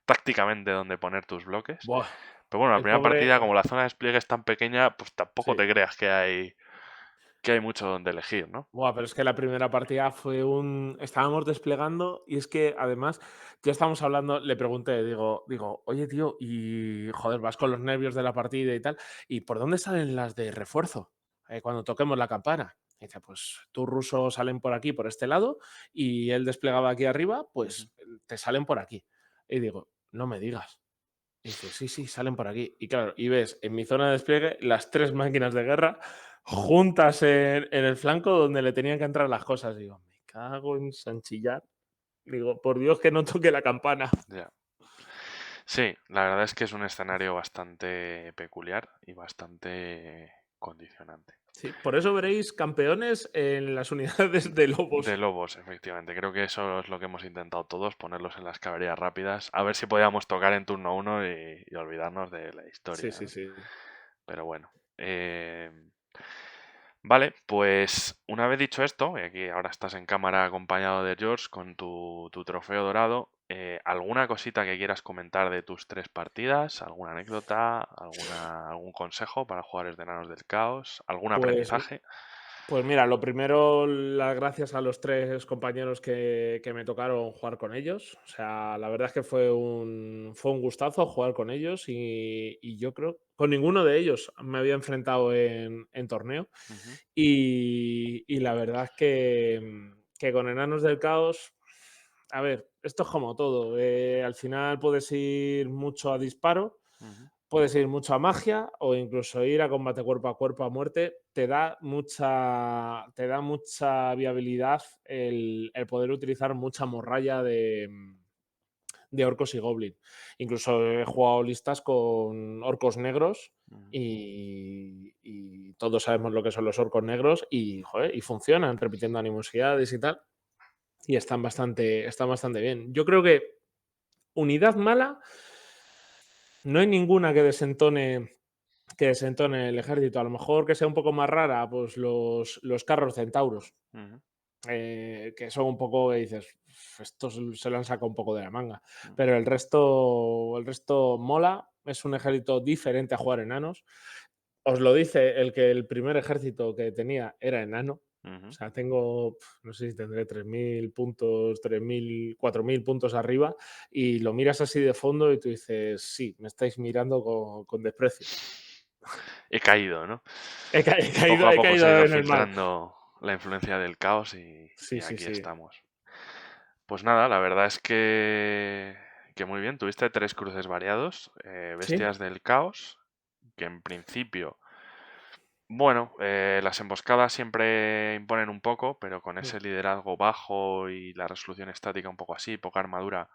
tácticamente dónde poner tus bloques. Buah, Pero bueno, la el primera pobre, partida, como la zona de despliegue es tan pequeña, pues tampoco sí. te creas que hay mucho donde elegir, ¿no? Buah, pero es que la primera partida fue un... Estábamos desplegando y es que además ya estamos hablando, le pregunté, digo, oye tío, y joder, vas con los nervios de la partida y tal, ¿y por dónde salen las de refuerzo cuando toquemos la campana? Y dice, pues tus rusos salen por aquí, por este lado, y él desplegaba aquí arriba, Ujú. pues te salen por aquí. Y digo, no me digas. Y dice, sí, sí, salen por aquí. Y claro, y ves en mi zona de despliegue las tres máquinas de guerra juntas en el flanco donde le tenían que entrar las cosas. Digo, me cago en Sanchillar. Digo, por Dios que no toque la campana. Ya. Sí, la verdad es que es un escenario bastante peculiar y bastante condicionante. Sí, por eso veréis campeones en las unidades de De lobos. lobos, efectivamente. Creo que eso es lo que hemos intentado todos, ponerlos en las caballerías rápidas, a ver si podíamos tocar en turno uno y olvidarnos de la Sí, historia, sí, ¿no? sí. Pero bueno. Vale, pues una vez dicho esto, y aquí ahora estás en cámara acompañado de George con tu trofeo dorado, ¿alguna cosita que quieras comentar de tus tres partidas? ¿Alguna anécdota? ¿Algún consejo para jugadores de Enanos del Caos? ¿Algún Pues aprendizaje? Pues mira, lo primero, las gracias a los tres compañeros que me tocaron jugar con ellos. O sea, la verdad es que fue un gustazo jugar con ellos y yo creo, con ninguno de ellos me había enfrentado en torneo. Ujú, Y la verdad es que con Enanos del Caos, a ver, esto es como todo. Al final puedes ir mucho a disparo. ujú. Puedes ir mucho a magia o incluso ir a combate cuerpo a muerte. Te da mucha viabilidad el poder utilizar mucha morralla de orcos y goblin. Incluso he jugado listas con orcos negros Ujú. y todos sabemos lo que son los orcos negros y, joder, y funcionan repitiendo animosidades y tal. Y están bastante bien. Yo creo que unidad mala, no hay ninguna que desentone el ejército. A lo mejor que sea un poco más rara, pues los carros centauros, Ujú. que son un poco que dices, estos se lo han sacado un poco de la manga. Ujú. Pero el resto mola, es un ejército diferente a jugar enanos. Os lo dice el que el primer ejército que tenía era enano. O Ujú. sea, tengo, no sé si tendré 3.000 puntos, 3.000, 4.000 puntos arriba y lo miras así de fondo y tú dices, sí, me estáis mirando con desprecio. He caído, ¿no? He Poco caído, a he poco se ha caído ido en el mal. filtrando la influencia del caos y Sí, sí, aquí sí. estamos. Pues nada, la verdad es que muy bien. Tuviste tres cruces variados, Sí. bestias del caos, que en principio, bueno, las emboscadas siempre imponen un poco, pero con Mm. ese liderazgo bajo y la resolución estática un poco así, poca armadura,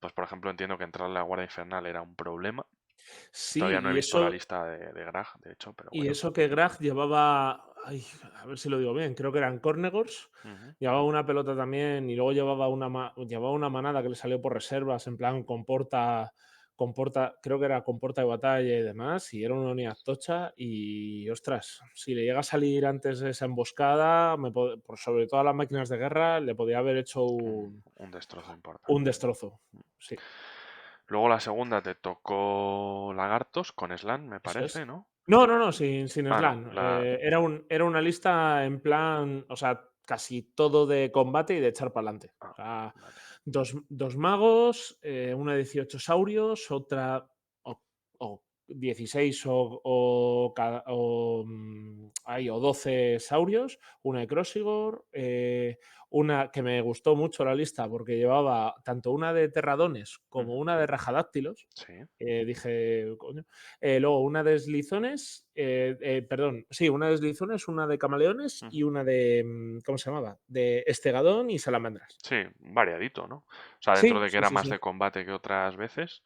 pues por ejemplo entiendo que entrar en la Guardia Infernal era un problema. Sí, Todavía no he visto la lista de Grag, de hecho, pero y bueno. eso que Grag llevaba, ay, a ver si lo digo bien, creo que eran Cornegors, Ujú. llevaba una pelota también y luego llevaba llevaba una manada que le salió por reservas, en plan creo que era con porta de batalla y demás, y era una unidad tocha y ostras, si le llega a salir antes de esa emboscada, por sobre todo a las máquinas de guerra, le podía haber hecho Un destrozo un importante. destrozo. Sí, Luego la segunda te tocó Lagartos con Slan, me eso parece, es. ¿no? No, no, no, sin Ah, no, slan. Era una lista en plan, o sea, casi todo de combate y de echar para adelante. O ah, sea, vale. dos magos, una 18 saurios, otra o 16 o 12 saurios, una de Crosigor, una que me gustó mucho la lista porque llevaba tanto una de terradones como Ujú. una de rajadáctilos. Sí. Dije, coño. Luego una de deslizones, perdón, sí, una de deslizones, una de camaleones Ujú. y una de, ¿cómo se llamaba? De estegadón y salamandras. Sí, variadito, ¿no? O sea, dentro Sí, de que sí, era sí, más sí. de combate que otras veces,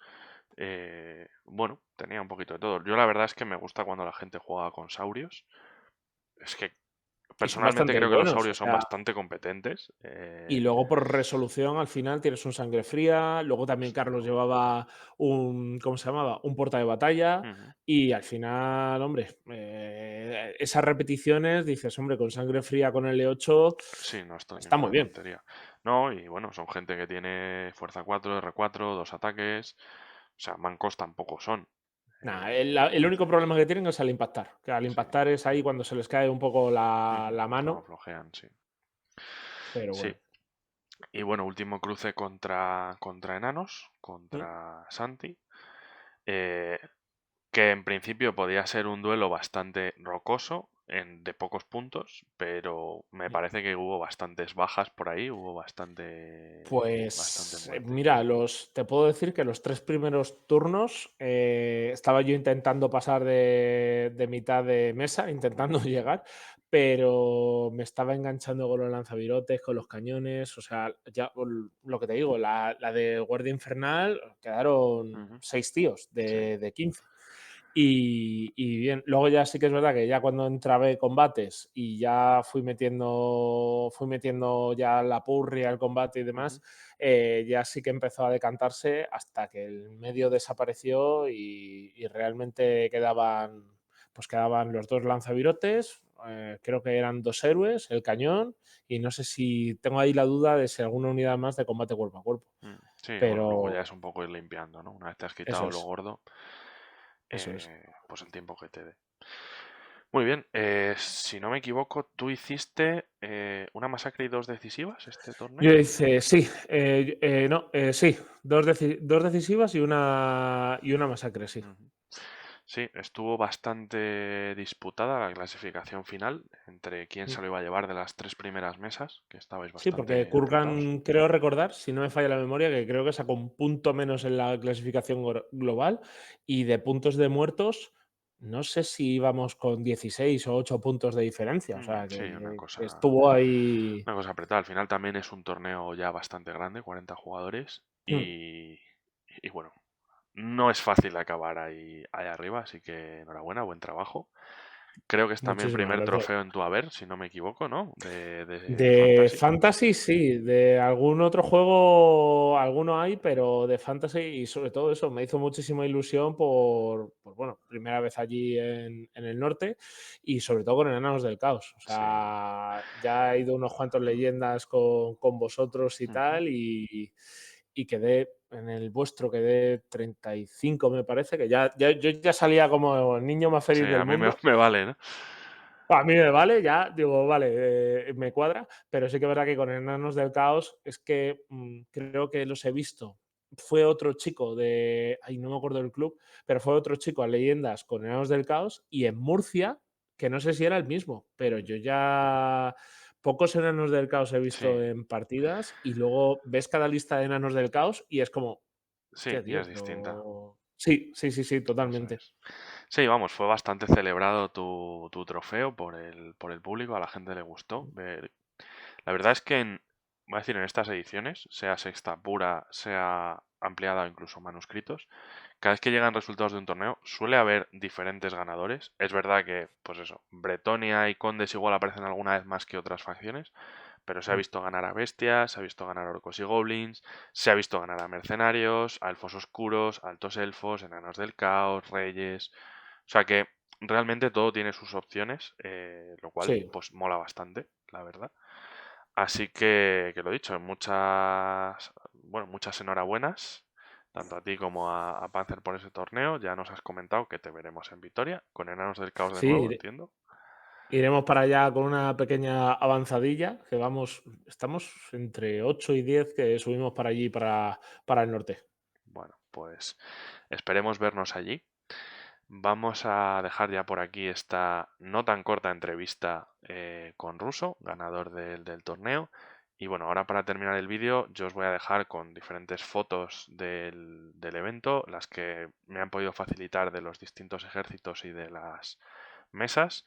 bueno, tenía un poquito de todo. Yo la verdad es que me gusta cuando la gente juega con saurios. Es que Y son personalmente bastante creo que los buenos, o saurios son sea, bastante competentes. y luego por resolución al final tienes un sangre fría, luego también Desde Carlos luego. llevaba ¿cómo se llamaba? Un porta de batalla Ujú. y al final, hombre, esas repeticiones dices, hombre, con sangre fría con el L8 Sí, no está está muy ninguna bien. tontería. No, y bueno, son gente que tiene fuerza 4, R4, dos ataques. O sea, mancos tampoco son. Nah, el único Entonces, problema que tienen es al impactar, que al sí, impactar es ahí cuando se les cae un poco ujú, la cuando mano, flojean, sí. pero Sí. bueno. Y bueno, último cruce contra enanos, Mm, contra Santi. eh, que en principio podía ser un duelo bastante rocoso, de pocos puntos, pero me mm. parece que hubo bastantes bajas por ahí, hubo bastante Pues muerte. mira, te puedo decir que los 3 primeros turnos estaba yo intentando pasar de mitad de mesa, intentando Ujú. llegar, pero me estaba enganchando con los lanzavirotes, con los cañones, o sea, ya lo que te digo, la de Guardia Infernal quedaron Ujú. 6 tíos Sí. de 15. Y bien, luego ya sí que es verdad que ya cuando entrabé combates y ya fui metiendo ya la purria, el combate y Ujú. demás, ya sí que empezó a decantarse hasta que el medio desapareció y realmente quedaban los dos lanzavirotes, creo que eran dos héroes, el cañón, y no sé si tengo ahí la duda de si alguna unidad más de combate cuerpo a cuerpo, Sí, bueno, luego ya pero es un poco ir limpiando, ¿no? Una vez te has eso quitado lo es, gordo, eso es. pues el tiempo que te dé. Muy bien, si no me equivoco, tú hiciste una masacre y dos decisivas este Yo torneo. hice, sí, no, sí, dos decisivas y una masacre, sí. Ujú. Sí, estuvo bastante disputada la clasificación final entre quién Mm. se lo iba a llevar de las tres primeras mesas, que estabais Sí, porque bastante apretados. Kurgan, creo recordar, si no me falla la memoria, que creo que sacó un punto menos en la clasificación global y de puntos de muertos, no sé si íbamos con 16 o 8 puntos de diferencia, o sea, Sí, que estuvo ahí. una cosa apretada. Al final también es un torneo ya bastante grande, 40 jugadores, Mm. Y bueno, no es fácil acabar ahí arriba, así que enhorabuena, buen trabajo. Creo que es también Muchísimas primer gracias. trofeo en tu haber, si no me equivoco, ¿no? De De Fantasy. Fantasy sí, de algún otro juego alguno hay, pero de Fantasy y sobre todo eso, me hizo muchísima ilusión bueno, primera vez allí en el norte y sobre todo con Enanos del Caos. O Sí. sea, ya he ido unos cuantos leyendas con vosotros y Ujú. tal y quedé en el vuestro, quedé 35 me parece, que yo ya salía como el niño más Sí, feliz a del mí me, mundo. me vale, ¿no? A mí me vale, ya, digo, vale, me cuadra, pero sí que es verdad que con Enanos del Caos es que creo que los he visto. Fue otro chico ay, no me acuerdo del club, pero fue otro chico a Leyendas con Enanos del Caos y en Murcia, que no sé si era el mismo, pero yo ya pocos Enanos del Caos he visto Sí, en partidas y luego ves cada lista de Enanos del Caos y es como, sí, hostia, y tío, es distinta. pero sí, sí, sí, sí, Eso totalmente. es. Sí, vamos, fue bastante celebrado tu trofeo por el público, a la gente le gustó. La verdad es que, voy a decir, en estas ediciones, sea sexta pura, sea ampliada o incluso manuscritos, cada vez que llegan resultados de un torneo suele haber diferentes ganadores. Es verdad que, pues eso, Bretonia y Condes igual aparecen alguna vez más que otras facciones, pero se ha Mm, visto ganar a Bestias, se ha visto ganar a Orcos y Goblins, se ha visto ganar a Mercenarios, a Elfos Oscuros, Altos Elfos, Enanos del Caos, Reyes. O sea que realmente todo tiene sus opciones, lo cual sí. pues mola bastante, la verdad. Así que lo dicho, muchas enhorabuenas, tanto a ti como a Panzer por ese torneo. Ya nos has comentado que te veremos en Vitoria, con Enanos del Caos de nuevo, Sí, entiendo. iremos para allá con una pequeña avanzadilla, que estamos entre 8 y 10 que subimos para allí, para el norte. Bueno, pues esperemos vernos allí. Vamos a dejar ya por aquí esta no tan corta entrevista con Russo, ganador del torneo. Y bueno, ahora para terminar el vídeo, yo os voy a dejar con diferentes fotos del evento, las que me han podido facilitar de los distintos ejércitos y de las mesas.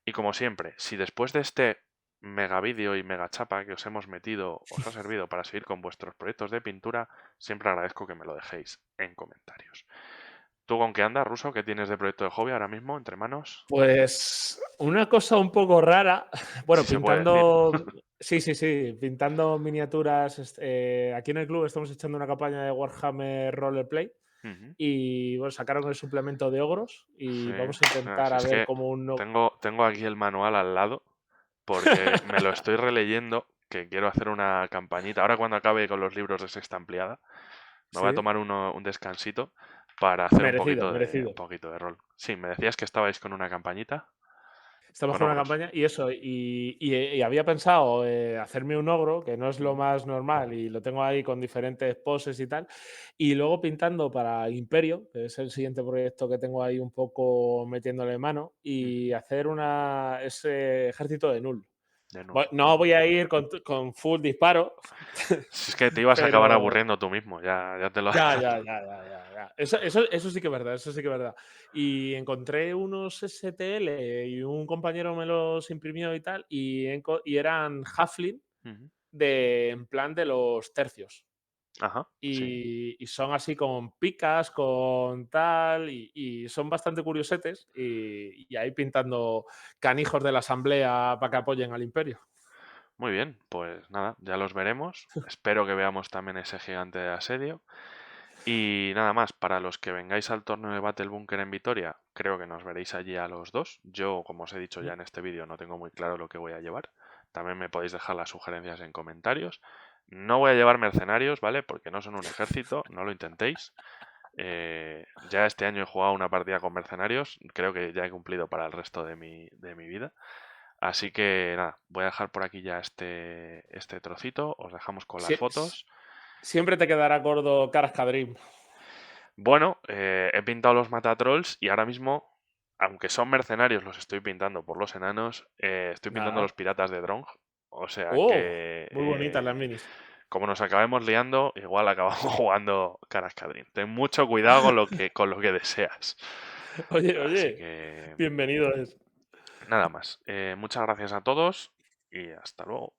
Y como siempre, si después de este mega vídeo y mega chapa que os hemos metido os ha servido para seguir con vuestros proyectos de pintura, siempre agradezco que me lo dejéis en comentarios. ¿Tú con qué andas, Ruso? ¿Qué tienes de proyecto de hobby ahora mismo entre manos? Pues una cosa un poco rara, Si bueno, se puede decir. pintando, sí, sí, sí, pintando miniaturas. Aquí en el club estamos echando una campaña de Warhammer Rollerplay Ujú. y bueno, sacaron el suplemento de ogros Sí. y vamos a intentar Si a es ver que cómo tengo aquí el manual al lado porque me lo estoy releyendo, que quiero hacer una campañita. Ahora cuando acabe con los libros de sexta ampliada, me voy a Sí, tomar un descansito para hacer un merecido, poquito de, merecido. un poquito de rol. Sí, me decías que estabais con una campañita Estamos con con una ogros. campaña y eso, y había pensado hacerme un ogro, que no es lo Ujú, más normal, y lo tengo ahí con diferentes poses y tal, y luego pintando para Imperio, que es el siguiente proyecto que tengo ahí un poco metiéndole mano, y ujú. hacer ese ejército de Null. De null. No voy a ir con full disparo, Si es que te ibas a acabar pero aburriendo tú mismo, ya te lo ya, ya, adelanto. ya, ya, ya, ya. Eso sí que es verdad, eso sí que es verdad. Y encontré unos STL y un compañero me los imprimió y tal, y eran Halfling Ujú. en plan de los tercios. Ajá, sí. Y son así con picas, con tal, y son bastante curiosetes, y ahí pintando canijos de la asamblea para que apoyen al imperio. Muy bien, pues nada, ya los veremos. Espero que veamos también ese gigante de asedio. Y nada más, para los que vengáis al torneo de Battle Bunker en Vitoria, creo que nos veréis allí a los dos. Yo, como os he dicho ya en este vídeo, no tengo muy claro lo que voy a llevar. También me podéis dejar las sugerencias en comentarios. No voy a llevar mercenarios, ¿vale? Porque no son un ejército, no lo intentéis. Ya este año he jugado una partida con mercenarios, creo que ya he cumplido para el resto de mi vida. Así que nada, voy a dejar por aquí ya este trocito, os dejamos con las Sie- fotos. Siempre te quedará gordo Cascadrim. Bueno, he pintado los matatrolls y ahora mismo, aunque son mercenarios, los estoy pintando por los enanos, estoy pintando Nada. los piratas de Drong. O sea Oh, que, muy bonitas las minis. como nos acabemos liando, igual acabamos jugando Cascadrín. Ten mucho cuidado con lo que deseas. Oye, Así oye, que, bienvenido es. nada más. Muchas gracias a todos y hasta luego.